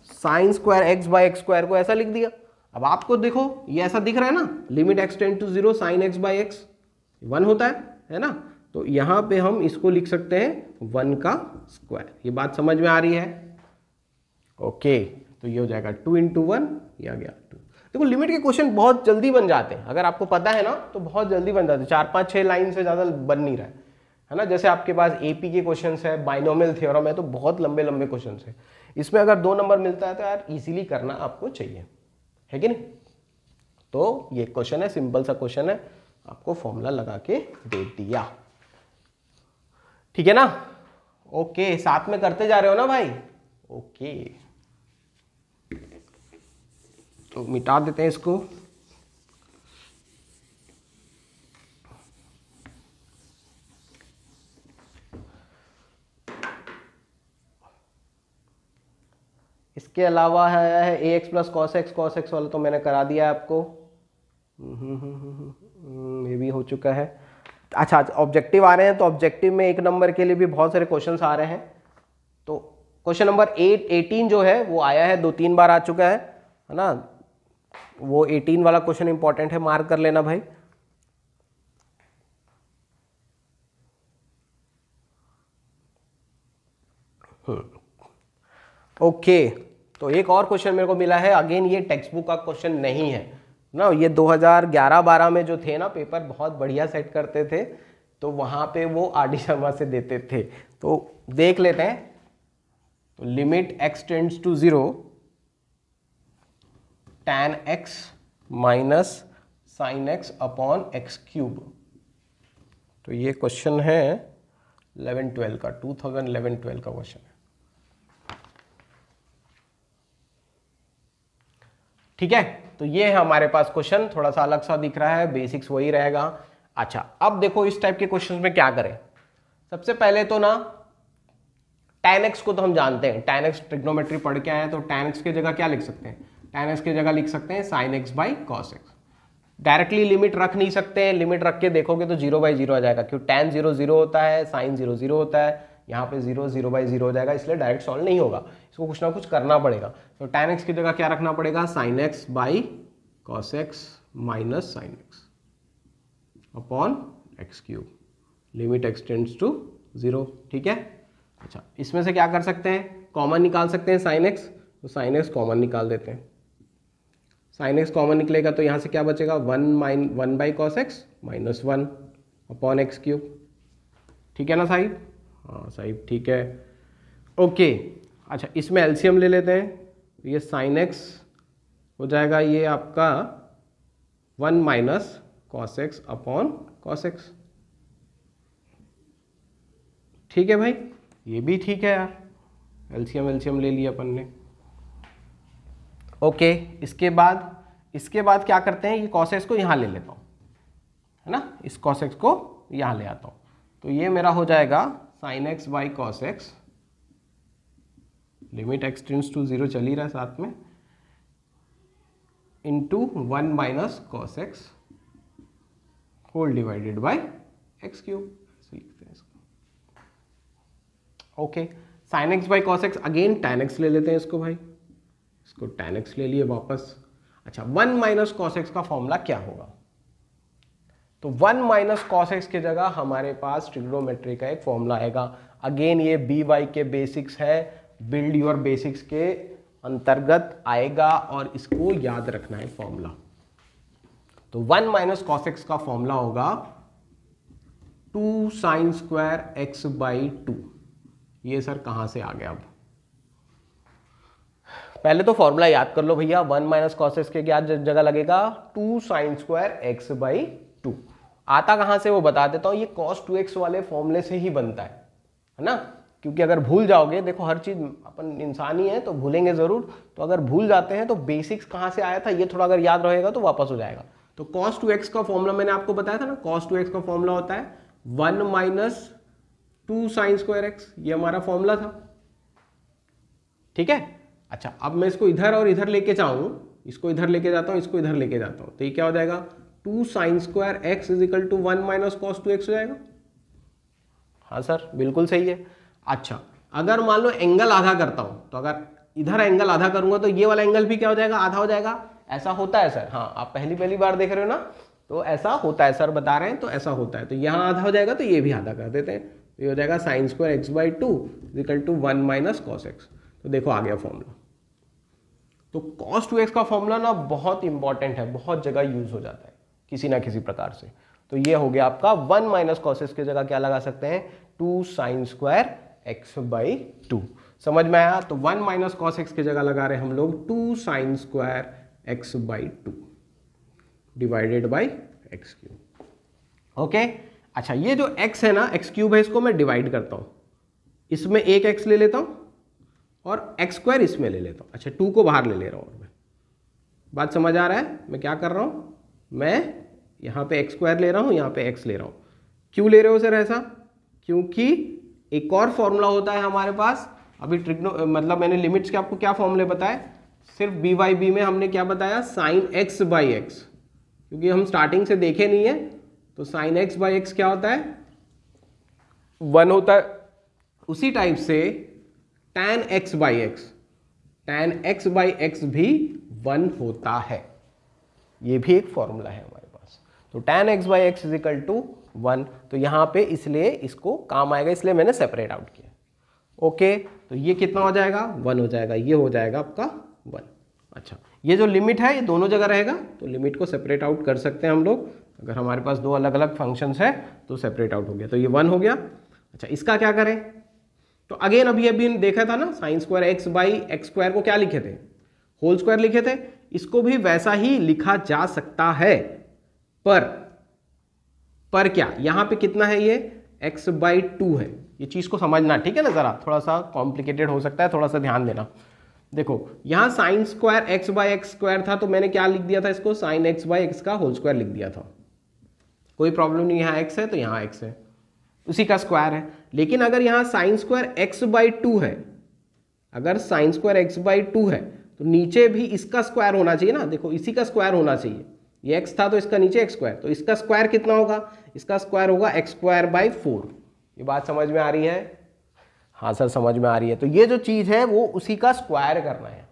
sign square x by x square को ऐसा लिख दिया। अब आपको देखो ये ऐसा दिख रहा है ना, limit x tend to 0 sine x by x 1 होता है ना। तो यहां पे हम इसको लिख सकते हैं 1 का स्क्वायर। ये बात समझ में आ रही है? ओके, तो ये हो जाएगा 2 इंटू 1, ये आ गया 2। देखो लिमिट के क्वेश्चन बहुत जल्दी बन जाते हैं, अगर आपको पता है ना तो बहुत जल्दी बन जाते हैं। 4-5-6 लाइन से ज़्यादा बन नहीं रहा है ना। जैसे आपके पास एपी के क्वेश्चन है, बाइनोमियल थ्योरम है, तो बहुत लंबे लंबे क्वेश्चन है। इसमें अगर 2 नंबर मिलता है तो यार इजीली करना आपको चाहिए, है कि नहीं। तो ये क्वेश्चन है, सिंपल सा क्वेश्चन है, आपको फॉर्मूला लगा के दे दिया, ठीक है ना। ओके, साथ में करते जा रहे हो ना भाई? ओके, तो मिटा देते हैं इसको। इसके अलावा है ए एक्स प्लस कॉस एक्स वाला तो मैंने करा दिया है आपको, ये भी हो चुका है। अच्छा, ऑब्जेक्टिव आ रहे हैं तो ऑब्जेक्टिव में 1 नंबर के लिए भी बहुत सारे क्वेश्चंस आ रहे हैं। तो क्वेश्चन नंबर 18 जो है वो आया है, 2-3 बार आ चुका है ना। वो 18 वाला क्वेश्चन इंपॉर्टेंट है, मार्क कर लेना भाई। ओके, तो एक और क्वेश्चन मेरे को मिला है। अगेन ये टेक्स्ट बुक का क्वेश्चन नहीं है ना, ये 2011-12 में जो थे ना पेपर, बहुत बढ़िया सेट करते थे, तो वहां पे वो आर.डी. शर्मा से देते थे। तो देख लेते हैं। तो limit x tends to 0 tan x minus sine x upon x cube. तो ये क्वेश्चन है 11-12 का, 2011-12 का क्वेश्चन है, ठीक है। तो ये है हमारे पास क्वेश्चन, थोड़ा सा अलग सा दिख रहा है, बेसिक्स वही रहेगा। अच्छा, अब देखो इस टाइप के क्वेश्चंस में क्या करें। सबसे पहले तो ना tan x को तो हम जानते हैं, tan x ट्रिग्नोमेट्री पढ़ के आए हैं, तो tan x की जगह क्या लिख सकते हैं? tan x की जगह लिख सकते हैं sin x by cos x। Directly limit रख नहीं सकते, लिमिट रख के देखोगे तो 0/0 आ जाएगा, क्यों tan 0 0 होता है, sin 0 0 होता है, यहाँ पे 0 0/0 हो जाएगा, इसलिए डायरेक्ट सॉल्व नहीं होगा, इसको कुछ ना कुछ करना पड़ेगा। तो tan x की जगह क्या रखना पड़ेगा? sin x by cos x minus sin x upon x cube, limit x tends to 0, ठीक है। अच्छा, इसमें से क्या कर सकते हैं? कॉमन निकाल सकते हैं sin x, तो sin x कॉमन निकाल देते हैं। sin x कॉमन निकलेगा तो यहाँ से क्या बचेगा? 1 by cos x minus 1 upon x cube, ठीक है ना साहिब? हाँ साहिब, ठीक है। ओके, अच्छा इसमें एलसीएम ले लेते हैं। तो ये sin x हो जाएगा ये आपका 1 minus cos x upon cos x, ठीक है भाई, ये भी ठीक है यार, एलसीएम ले लिया अपन ने। ओके, इसके बाद क्या करते हैं? ये कॉस एक्स को यहाँ ले लेता हूँ, है ना, इस कॉस एक्स को यहाँ ले आता हूँ। तो ये मेरा हो जाएगा sin x by cos x, limit x tends to 0 चल ही रहा है साथ में, into 1 minus cos x whole divided by x cube, ऐसे लिखते हैं इसको। Okay, sin x by cos x, again tan x ले लेते हैं इसको भाई, इसको tan x ले लिए वापस। अच्छा, 1 माइनस कॉस एक्स का फॉर्मूला क्या होगा? तो 1 माइनस कॉस एक्स की जगह हमारे पास ट्रिग्नोमेट्री का एक फॉर्मूला आएगा। अगेन ये BY के बेसिक्स है, बिल्ड योर बेसिक्स के अंतर्गत आएगा और इसको याद रखना है फॉर्मूला। तो 1 माइनस कॉस एक्स का फॉर्मूला होगा 2 साइन स्क्वायर एक्स बाई 2। ये सर कहां से आ गया? अब पहले तो फॉर्मूला याद कर लो भैया। 1 माइनस कॉस एक्स के क्या जगह लगेगा? 2 साइन स्क्वायर एक्स बाई 2। आता कहां से वो बता देता हूं, ये cos 2x वाले फॉर्मूले से ही बनता है ना। क्योंकि अगर भूल जाओगे, देखो हर चीज़ अपन इंसान ही है तो भूलेंगे ज़रूर, तो अगर भूल जाते हैं तो बेसिक्स कहाँ से आया था ये थोड़ा अगर याद रहेगा तो वापस हो जाएगा। तो cos 2x का फॉर्मूला मैंने आपको बताया था ना, cos 2x का फॉर्मूला होता है 1 माइनस 2 साइन स्क्वायर एक्स, ये हमारा फॉर्मूला था, ठीक है। अच्छा, अब मैं इसको इधर और इधर लेके जाऊं, इसको इधर लेके जाता हूं, इसको इधर लेके जाता हूं, तो ये क्या हो जाएगा 2 sine square x is equal to 1 minus cos 2x हो जाएगा। हाँ सर, बिल्कुल सही है। अच्छा, अगर मान लो एंगल आधा करता हूं, तो अगर इधर एंगल आधा करूंगा तो ये वाला एंगल भी क्या हो जाएगा, आधा हो जाएगा। ऐसा होता है सर, हाँ आप पहली बार देख रहे हो ना, तो ऐसा होता है, सर बता रहे हैं तो ऐसा होता है। तो यहाँ आधा हो जाएगा तो ये भी आधा कर देते हैं, तो ये हो जाएगा sine square x by 2 equal to 1 minus cos x. तो देखो आ गया फॉर्मूला। तो cos 2x का फॉर्मूला ना बहुत इंपॉर्टेंट है, बहुत जगह यूज हो जाता है किसी ना किसी प्रकार से। तो ये हो गया आपका 1 माइनस कॉस एक्स की जगह क्या लगा सकते हैं, 2 साइन स्क्वायर एक्स बाई 2। समझ में आया। तो 1 माइनस कॉस एक्स की जगह लगा रहे हैं हम लोग 2 sine square x by 2 divided by x cube. Okay, अच्छा ये जो x है ना, एक्स क्यूब है, इसको मैं डिवाइड करता हूं, इसमें एक x ले लेता हूं और एक्स स्क्वायर इसमें ले लेता हूं। अच्छा, 2 को बाहर ले रहा हूं मैं। बात समझ आ रहा है मैं क्या कर रहा हूं, मैं यहां पे एक्स स्क्वायर ले रहा हूं, यहां पे x ले रहा हूं। क्यों ले रहे हो सर ऐसा, क्योंकि एक और फॉर्मूला होता है हमारे पास, अभी मतलब मैंने लिमिट्स के आपको क्या फॉर्मूले बताए, सिर्फ बी बाई बी में हमने क्या बताया, साइन एक्स बाई एक्स, क्योंकि हम स्टार्टिंग से देखे नहीं है। तो साइन एक्स बाई एक्स क्या होता है, 1 होता है। उसी टाइप से tan x by x, tan x by x भी 1 होता है, ये भी एक फॉर्मूला है हमारे पास। तो tan x by x is equal to 1, तो यहां पे इसलिए इसको काम आएगा, इसलिए मैंने सेपरेट आउट किया। ओके, तो ये कितना हो जाएगा, 1 हो जाएगा, ये हो जाएगा आपका 1। अच्छा, ये जो लिमिट है ये दोनों जगह रहेगा, तो लिमिट को सेपरेट आउट कर सकते हैं हम लोग। अगर हमारे पास दो अलग अलग फंक्शंस है तो सेपरेट आउट हो गया, तो ये 1 हो गया। अच्छा, इसका क्या करें, तो अगेन अभी देखा था ना, sign square x by x square को क्या लिखे थे, होल स्क्वायर लिखे थे। इसको भी वैसा ही लिखा जा सकता है, पर क्या यहां पे कितना है, ये x बाई 2 है। ये चीज को समझना, ठीक है ना, जरा थोड़ा सा कॉम्प्लिकेटेड हो सकता है, थोड़ा सा ध्यान देना। देखो यहां sign square x by x square था, तो मैंने क्या लिख दिया था इसको, साइन एक्स बाई एक्स का होल स्क्वायर लिख दिया था। कोई प्रॉब्लम नहीं, यहाँ x है तो यहाँ x है, उसी का स्क्वायर है। लेकिन अगर यहाँ साइन स्क्वायर एक्स बाई 2 है, अगर साइन स्क्वायर एक्स बाई 2 है तो नीचे भी इसका स्क्वायर होना चाहिए ना, देखो इसी का स्क्वायर होना चाहिए। ये x था तो इसका नीचे एक्स स्क्वायर, तो इसका स्क्वायर कितना होगा, इसका स्क्वायर होगा एक्स स्क्वायर बाई 4। ये बात समझ में आ रही है, हाँ सर समझ में आ रही है। तो ये जो चीज़ है वो उसी का स्क्वायर करना है,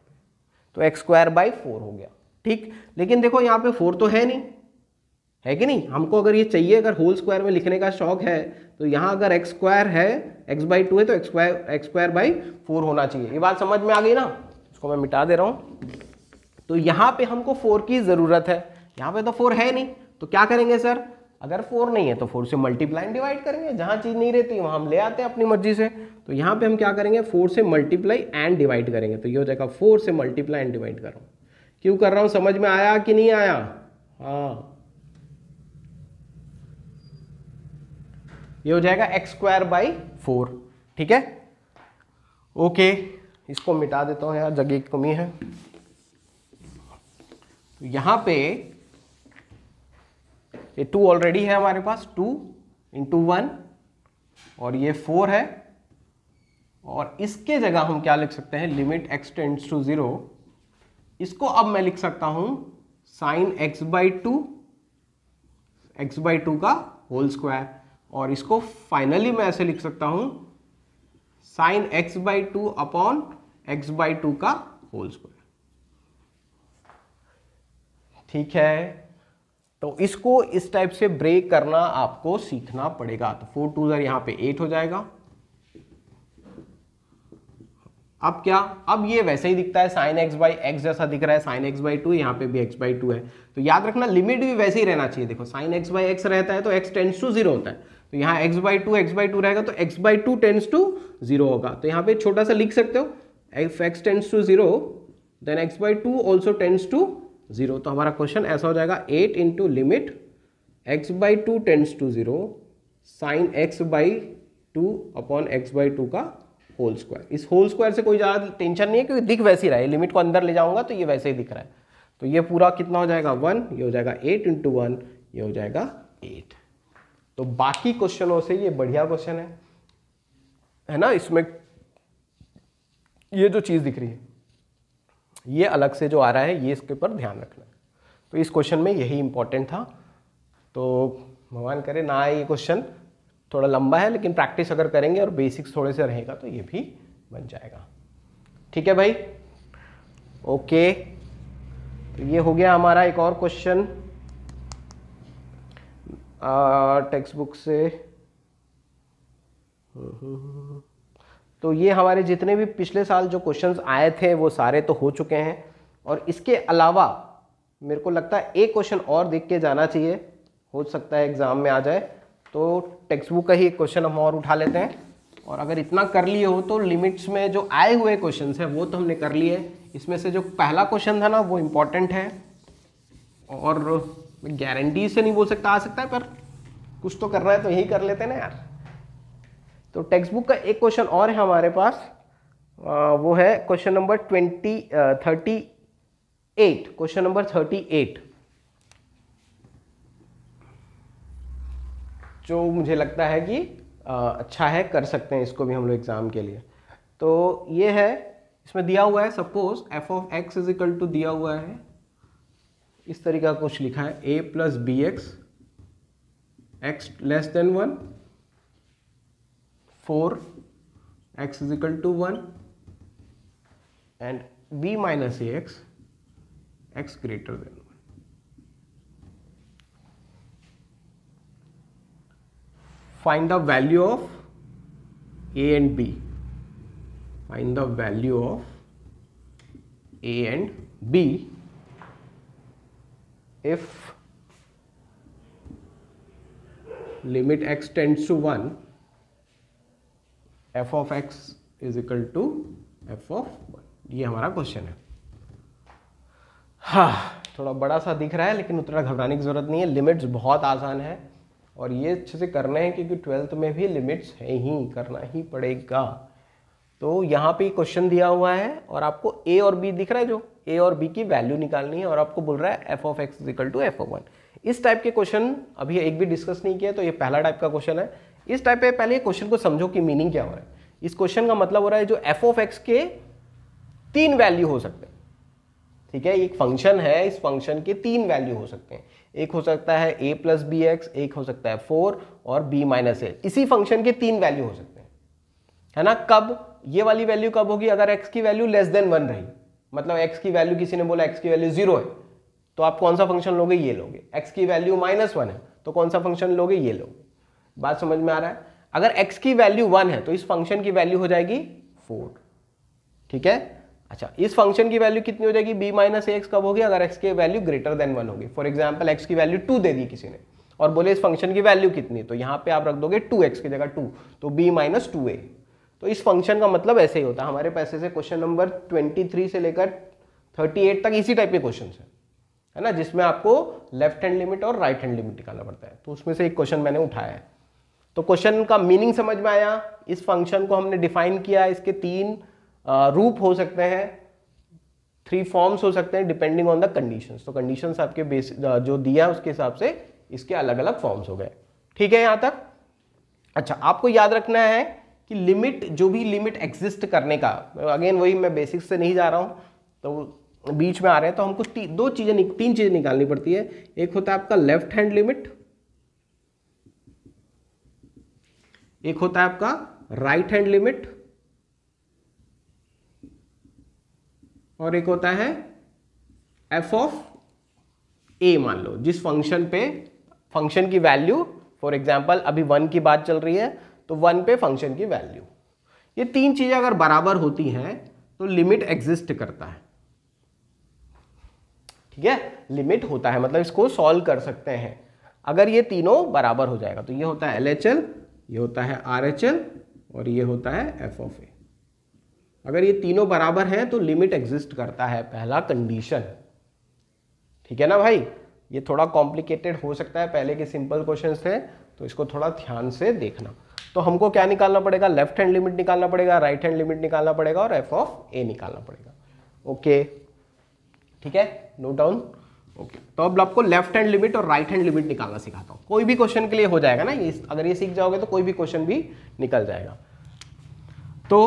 तो एक्स स्क्वायर बाई 4 हो गया, ठीक। लेकिन देखो यहाँ पे 4 तो है नहीं, है कि नहीं, हमको अगर ये चाहिए, अगर होल स्क्वायर में लिखने का शौक है, तो यहाँ अगर एक्स स्क्वायर है, एक्स बाई 2 है, तो एक्स स्क्वायर बाई 4 होना चाहिए। ये बात समझ में आ गई ना, इसको मैं मिटा दे रहा हूँ। तो यहाँ पे हमको 4 की ज़रूरत है, यहाँ पे तो 4 है नहीं, तो क्या करेंगे सर, अगर 4 नहीं है तो 4 से मल्टीप्लाई एंड डिवाइड करेंगे, जहाँ चीज़ नहीं रहती वहाँ हम ले आते हैं अपनी मर्जी से। तो यहाँ पे हम क्या करेंगे, 4 से मल्टीप्लाई एंड डिवाइड करेंगे, तो ये हो जाएगा 4 से मल्टीप्लाई एंड डिवाइड कर रहा हूँ। क्यों कर रहा हूँ, समझ में आया कि नहीं आया, हाँ। ये हो जाएगा एक्स स्क्वायर बाई 4, ठीक है। ओके, इसको मिटा देता हूं यार, जगह की कमी है। तो यहां पे ये 2 ऑलरेडी है हमारे पास, 2 इंटू 1, और ये 4 है, और इसके जगह हम क्या लिख सकते हैं, लिमिट x टेंड्स टू 0। इसको अब मैं लिख सकता हूं sine x by 2, x by 2 का होल स्क्वायर, और इसको फाइनली मैं ऐसे लिख सकता हूं sign x by 2 upon x by 2 का होल स्क्वायर, ठीक है। तो इसको इस टाइप से ब्रेक करना आपको सीखना पड़ेगा। तो 4 2 यहाँ पे 8 हो जाएगा। अब क्या, अब ये वैसे ही दिखता है, साइन एक्स बाई एक्स जैसा दिख रहा है, साइन एक्स बाई 2, यहाँ पे भी एक्स बाई 2 है। तो याद रखना लिमिट भी वैसे ही रहना चाहिए। देखो साइन एक्स बाई एक्स रहता है तो एक्स टेंड्स टू 0 होता है, तो यहाँ एक्स बाई 2 रहेगा तो एक्स बाई 2 टेंड्स टू 0 होगा। तो यहाँ पे छोटा सा लिख सकते हो, if x tends to 0 then x by 2 also tends to 0। तो हमारा क्वेश्चन ऐसा हो जाएगा 8 into limit x by 2 tends to 0 sine x by 2 upon x by 2 का होल स्क्वायर। इस होल स्क्वायर से कोई ज़्यादा टेंशन नहीं है क्योंकि दिख वैसे ही रहा है, लिमिट को अंदर ले जाऊंगा तो ये वैसे ही दिख रहा है। तो ये पूरा कितना हो जाएगा 1, ये हो जाएगा 8 × 1, ये हो जाएगा 8। तो बाकी क्वेश्चनों से ये बढ़िया क्वेश्चन है ना। इसमें ये जो चीज़ दिख रही है ये अलग से जो आ रहा है, ये इसके ऊपर ध्यान रखना है। तो इस क्वेश्चन में यही इंपॉर्टेंट था। तो भगवान करे ना ये क्वेश्चन थोड़ा लंबा है, लेकिन प्रैक्टिस अगर करेंगे और बेसिक्स थोड़े से रहेगा तो ये भी बन जाएगा। ठीक है भाई, ओके। तो ये हो गया हमारा एक और क्वेश्चन टेक्स्ट बुक से। तो ये हमारे जितने भी पिछले साल जो क्वेश्चंस आए थे वो सारे तो हो चुके हैं, और इसके अलावा मेरे को लगता है एक क्वेश्चन और देख के जाना चाहिए, हो सकता है एग्जाम में आ जाए। तो टेक्स्ट बुक का ही एक क्वेश्चन हम और उठा लेते हैं, और अगर इतना कर लिए हो तो लिमिट्स में जो आए हुए क्वेश्चंस हैं वो तो हमने कर लिए। इसमें से जो पहला क्वेश्चन था ना वो इम्पॉर्टेंट है, और मैं गारंटी से नहीं बोल सकता आ सकता है, पर कुछ तो करना है तो यही कर लेते हैं ना यार। तो टेक्स्ट बुक का एक क्वेश्चन और है हमारे पास, वो है क्वेश्चन नंबर 38। क्वेश्चन नंबर 38 जो मुझे लगता है कि अच्छा है, कर सकते हैं इसको भी हम लोग एग्जाम के लिए। तो ये है, इसमें दिया हुआ है सपोज f(x) = दिया हुआ है इस तरीके का कुछ लिखा है a + bx x < 1 4x = 1 and b - ax x < 1। Find the value of a and b. Find the value of a and b if limit x tends to 1, f(x) = f(1)। ये हमारा क्वेश्चन है। हाँ, थोड़ा बड़ा सा दिख रहा है लेकिन उतना घबराने की जरूरत नहीं है, लिमिट्स बहुत आसान है और ये अच्छे से करने हैं क्योंकि 12th में भी लिमिट्स है ही, करना ही पड़ेगा। तो यहाँ पे क्वेश्चन दिया हुआ है और आपको a और b दिख रहा है, जो a और b की वैल्यू निकालनी है, और आपको बोल रहा है f(x) = f(1)। इस टाइप के क्वेश्चन अभी एक भी डिस्कस नहीं किया, तो ये पहला टाइप का क्वेश्चन है। इस टाइप पे पहले क्वेश्चन को समझो कि मीनिंग क्या हो रहा है। इस क्वेश्चन का मतलब हो रहा है जो f(x) के 3 वैल्यू हो सकते हैं। ठीक है, एक फंक्शन है, इस फंक्शन के 3 वैल्यू हो सकते हैं। एक हो सकता है a + bx, एक हो सकता है 4 और b - a। इसी फंक्शन के 3 वैल्यू हो सकते हैं, है ना। कब ये वाली वैल्यू कब होगी? अगर x की वैल्यू <1 रही, मतलब x की वैल्यू, किसी ने बोला x की वैल्यू 0 है तो आप कौन सा फंक्शन लोगे? ये लोगे। x की वैल्यू -1 है तो कौन सा फंक्शन लोगे? ये लोगे। बात समझ में आ रहा है? अगर x की वैल्यू 1 है तो इस फंक्शन की वैल्यू हो जाएगी 4। ठीक है, अच्छा, इस फंक्शन की वैल्यू कितनी हो जाएगी? b - ax कब होगी? अगर x की वैल्यू > 1 होगी। फॉर एग्जाम्पल x की वैल्यू 2 दे दी किसी ने और बोले इस फंक्शन की वैल्यू कितनी, तो यहाँ पे आप रख दोगे 2x की जगह 2, तो b - 2a। तो इस फंक्शन का मतलब ऐसे ही होता है। हमारे पैसे से क्वेश्चन नंबर 23 से लेकर 38 तक इसी टाइप के क्वेश्चन है ना, जिसमें आपको लेफ्ट हैंड लिमिट और राइट हैंड लिमिट निकालना पड़ता है। तो उसमें से एक क्वेश्चन मैंने उठाया है। तो क्वेश्चन का मीनिंग समझ में आया। इस फंक्शन को हमने डिफाइन किया, इसके 3 रूप हो सकते हैं, 3 फॉर्म्स हो सकते हैं डिपेंडिंग ऑन द कंडीशंस। तो कंडीशंस आपके बेस जो दिया है उसके हिसाब से इसके अलग अलग फॉर्म्स हो गए। ठीक है यहाँ तक? अच्छा, आपको याद रखना है कि लिमिट, जो भी लिमिट एग्जिस्ट करने का, अगेन वही मैं बेसिक्स से नहीं जा रहा हूँ तो बीच में आ रहे हैं, तो हमको 3 चीजें निकालनी पड़ती है। एक होता है आपका लेफ्ट हैंड लिमिट, एक होता है आपका राइट हैंड लिमिट, और एक होता है f(a). मान लो जिस फंक्शन पे फंक्शन की वैल्यू, फॉर एग्जांपल अभी 1 की बात चल रही है तो 1 पे फंक्शन की वैल्यू, ये 3 चीजें अगर बराबर होती हैं तो लिमिट एग्जिस्ट करता है। ठीक है, लिमिट होता है, मतलब इसको सॉल्व कर सकते हैं अगर ये तीनों बराबर हो जाएगा। तो ये होता है LHL, ये होता है RHL और ये होता है f(a). अगर ये तीनों बराबर हैं तो लिमिट एग्जिस्ट करता है, पहला कंडीशन। ठीक है ना भाई? ये थोड़ा कॉम्प्लिकेटेड हो सकता है, पहले के सिंपल क्वेश्चंस थे तो इसको थोड़ा ध्यान से देखना। तो हमको क्या निकालना पड़ेगा, लेफ्ट हैंड लिमिट निकालना पड़ेगा, राइट हैंड लिमिट निकालना पड़ेगा और एफ ऑफ ए निकालना पड़ेगा। ओके ठीक है, नोट डाउन। ओके तो अब आपको लेफ्ट हैंड लिमिट और राइट हैंड लिमिट निकालना सिखाता हूं, कोई भी क्वेश्चन के लिए हो जाएगा ना ये, अगर ये सीख जाओगे तो कोई भी क्वेश्चन भी निकल जाएगा। तो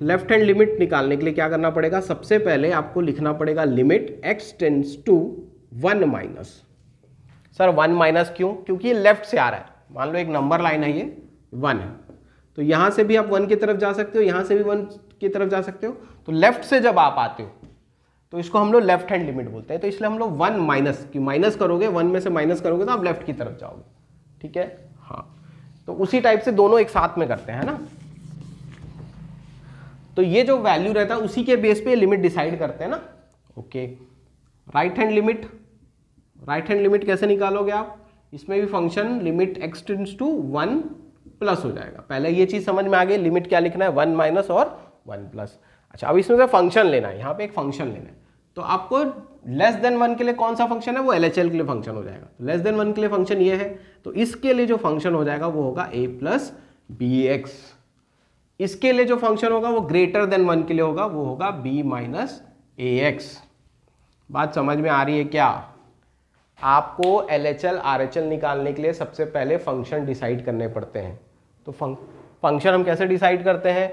लेफ्ट हैंड लिमिट निकालने के लिए क्या करना पड़ेगा, सबसे पहले आपको लिखना पड़ेगा limit x tends to 1 minus. Sir 1 minus क्यों, क्योंकि ये लेफ्ट से आ रहा है, मान लो एक नंबर लाइन है ये 1 है, तो यहां से भी आप 1 की तरफ जा सकते हो, यहां से भी 1 की तरफ जा सकते हो। तो लेफ्ट से जब आप आते हो तो इसको हम लोग लेफ्ट हैंड लिमिट बोलते हैं। तो इसलिए हम लोग 1 माइनस की माइनस करोगे, 1 में से माइनस करोगे तो आप लेफ्ट की तरफ जाओगे। ठीक है, हाँ तो उसी टाइप से दोनों एक साथ में करते हैं ना। तो ये जो वैल्यू रहता है उसी के बेस पे लिमिट डिसाइड करते हैं ना। Okay right hand limit, right hand limit कैसे निकालोगे आप, इसमें भी function limit x tends to 1 plus हो जाएगा। पहले ये चीज समझ में आ गई, लिमिट क्या लिखना है 1 माइनस और 1 प्लस। अच्छा अब इसमें से फंक्शन लेना है, यहाँ पे एक फंक्शन लेना है, तो आपको लेस देन 1 के लिए कौन सा फंक्शन है, वो LHL के लिए फंक्शन हो जाएगा। तो लेस देन 1 के लिए फंक्शन ये है, तो इसके लिए जो फंक्शन हो जाएगा वो होगा a प्लस bx। इसके लिए जो फंक्शन होगा वो ग्रेटर देन 1 के लिए होगा, वो होगा b माइनस ax। बात समझ में आ रही है क्या? आपको LHL RHL निकालने के लिए सबसे पहले फंक्शन डिसाइड करने पड़ते हैं। तो फंक्शन हम कैसे डिसाइड करते हैं,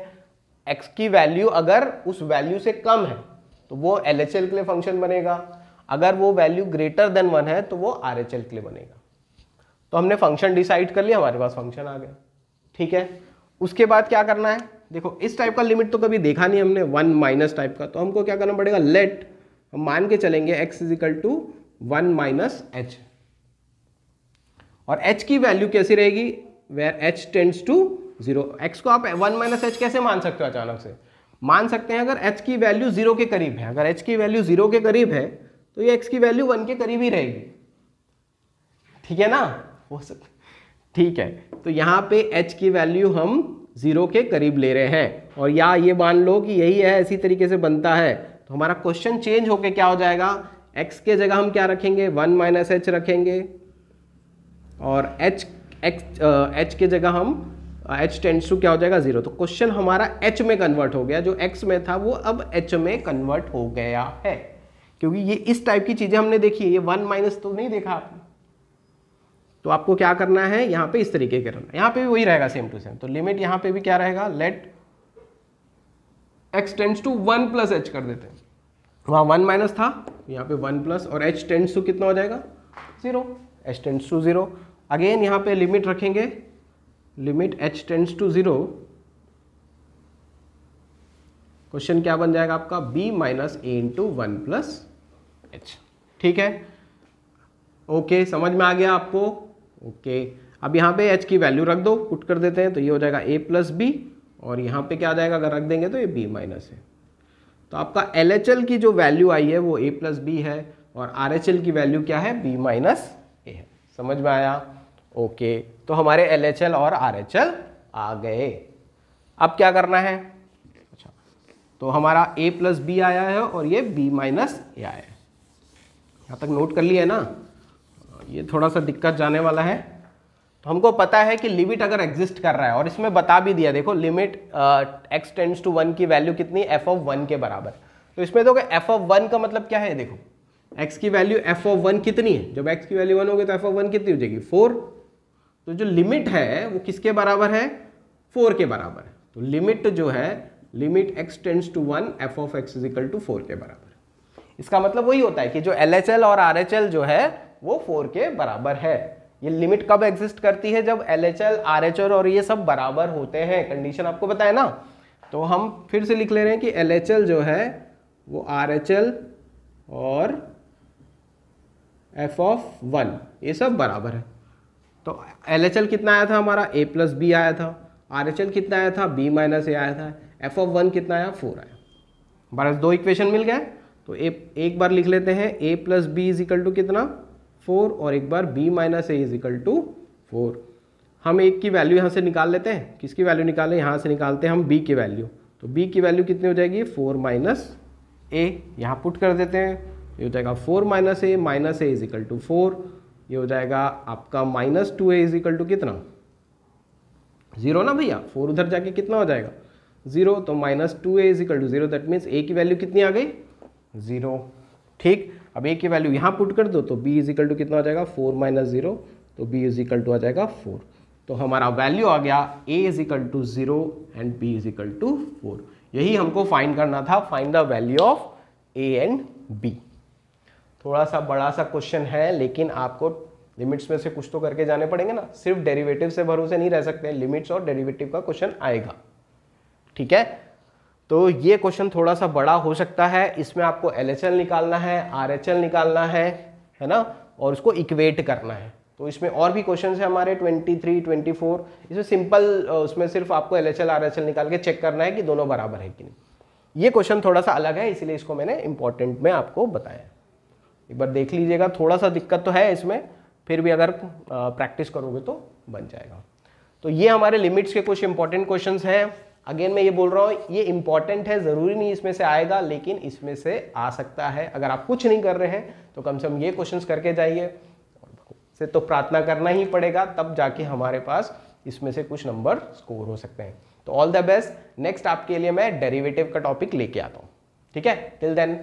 x की वैल्यू अगर उस वैल्यू से कम है तो वो LHL के लिए फंक्शन बनेगा, अगर वो वैल्यू ग्रेटर देन 1 है तो वो RHL के लिए बनेगा। तो हमने फंक्शन डिसाइड कर लिया, हमारे पास फंक्शन आ गया। ठीक है, उसके बाद क्या करना है, देखो इस टाइप का लिमिट तो कभी देखा नहीं हमने, 1 माइनस टाइप का, तो हमको क्या करना पड़ेगा, लेट हम मान के चलेंगे x is equal to 1 minus h, और h की वैल्यू कैसी रहेगी, where h tends to 0। x को आप 1 माइनस h कैसे मान सकते हो, अचानक से मान सकते हैं अगर h की वैल्यू 0 के करीब है। अगर h की वैल्यू 0 के करीब है तो ये x की वैल्यू 1 के करीब ही रहेगी। ठीक है ना, हो सकता, ठीक है। तो यहाँ पे h की वैल्यू हम 0 के करीब ले रहे हैं, और या ये मान लो कि यही है, इसी तरीके से बनता है। तो हमारा क्वेश्चन चेंज होके क्या हो जाएगा, x के जगह हम क्या रखेंगे, 1 माइनस h रखेंगे, और h के जगह हम h टेंड्स टू क्या हो जाएगा 0। तो क्वेश्चन हमारा h में कन्वर्ट हो गया, जो x में था वो अब h में कन्वर्ट हो गया है, क्योंकि ये इस टाइप की चीजें हमने देखी है, ये 1 माइनस तो नहीं देखा आपने। तो आपको क्या करना है, यहाँ पे इस तरीके के करना है, यहाँ पे भी वही रहेगा सेम टू सेम। तो लिमिट यहाँ पे भी क्या रहेगा, let x tends to 1 plus h कर देते हैं, वहाँ 1 माइनस था, यहाँ पे 1 प्लस, और h टेंड्स टू कितना हो जाएगा 0, h टेंड्स टू 0। अगेन यहाँ पे लिमिट रखेंगे, limit h tends to 0, question क्या बन जाएगा आपका, b minus a into 1 plus h। ठीक है, ओके समझ में आ गया आपको। ओके अब यहाँ पे h की वैल्यू रख दो, पुट कर देते हैं, तो ये हो जाएगा a प्लस b, और यहाँ पे क्या आ जाएगा, अगर रख देंगे तो ये b माइनस है। तो आपका LHL की जो वैल्यू आई है वो a प्लस b है, और RHL की वैल्यू क्या है, b माइनस a है। समझ में आया? ओके तो हमारे LHL और RHL आ गए। अब क्या करना है, अच्छा तो हमारा a प्लस बी आया है और ये b माइनस a आया है। यहाँ तक नोट कर लिया है ना, ये थोड़ा सा दिक्कत जाने वाला है। तो हमको पता है कि लिमिट अगर एग्जिस्ट कर रहा है, और इसमें बता भी दिया, देखो लिमिट x टेंड्स टू 1 की वैल्यू कितनी, f ऑफ 1 के बराबर। तो इसमें देखो f ऑफ 1 का मतलब क्या है, देखो x की वैल्यू f ऑफ 1 कितनी है, जब x की वैल्यू 1 होगी तो f ऑफ 1 कितनी हो जाएगी 4। तो जो लिमिट है वो किसके बराबर है, 4 के बराबर है। तो लिमिट जो है, limit x tends to 1 f of x is equal to 4 के बराबर। इसका मतलब वही होता है कि जो LHL और RHL जो है वो 4 के बराबर है। ये लिमिट कब एग्जिस्ट करती है, जब LHL RHL और ये सब बराबर होते हैं, कंडीशन आपको पता है ना। तो हम फिर से लिख ले रहे हैं कि LHL जो है वो RHL और f ऑफ 1 ये सब बराबर है। तो LHL कितना आया था हमारा, a प्लस बी आया था, RHL कितना आया था, b माइनस a आया था, f ऑफ 1 कितना आया, 4 आया। बस 2 इक्वेशन मिल गए। तो एक बार लिख लेते हैं a plus B is equal to कितना 4, और एक बार b minus a is equal to 4। हम एक की वैल्यू यहाँ से निकाल लेते हैं, किसकी वैल्यू निकालें, यहाँ से निकालते हैं हम b की वैल्यू। तो b की वैल्यू कितनी हो जाएगी, 4 माइनस a, यहाँ पुट कर देते हैं, ये हो जाएगा 4 minus a is equal to 4। ये हो जाएगा आपका minus 2a is equal to कितना 0 ना भैया, 4 उधर जाके कितना हो जाएगा 0, तो -2a is equal to 0, that means a की वैल्यू कितनी आ गई 0। ठीक, अब a की वैल्यू यहाँ पुट कर दो तो b इज इक्वल टू कितना हो जाएगा 4 - 0, तो b इज इक्वल टू आ जाएगा 4। तो हमारा वैल्यू आ गया a is equal to 0 and b is equal to 4। यही हमको फाइंड करना था, find the value of a and b। थोड़ा सा बड़ा सा क्वेश्चन है, लेकिन आपको लिमिट्स में से कुछ तो करके जाने पड़ेंगे ना, सिर्फ डेरिवेटिव से भरोसे नहीं रह सकते, लिमिट्स और डेरिवेटिव का क्वेश्चन आएगा। ठीक है, तो ये क्वेश्चन थोड़ा सा बड़ा हो सकता है, इसमें आपको LHL निकालना है, RHL निकालना है ना, और उसको इक्वेट करना है। तो इसमें और भी क्वेश्चन है हमारे 23, 24, इसमें सिंपल उसमें सिर्फ आपको LHL RHL निकाल के चेक करना है कि दोनों बराबर है कि नहीं। ये क्वेश्चन थोड़ा सा अलग है, इसलिए इसको मैंने इंपॉर्टेंट में आपको बताया। एक बार देख लीजिएगा, थोड़ा सा दिक्कत तो है इसमें, फिर भी अगर प्रैक्टिस करोगे तो बन जाएगा। तो ये हमारे लिमिट्स के कुछ इंपॉर्टेंट क्वेश्चंस हैं। अगेन मैं ये बोल रहा हूँ, ये इंपॉर्टेंट है, ज़रूरी नहीं इसमें से आएगा, लेकिन इसमें से आ सकता है। अगर आप कुछ नहीं कर रहे हैं तो कम से कम ये क्वेश्चंस करके जाइए, से तो प्रार्थना करना ही पड़ेगा, तब जाके हमारे पास इसमें से कुछ नंबर स्कोर हो सकते हैं। तो ऑल द बेस्ट, नेक्स्ट आपके लिए मैं डेरिवेटिव का टॉपिक लेके आता हूँ। ठीक है, टिल देन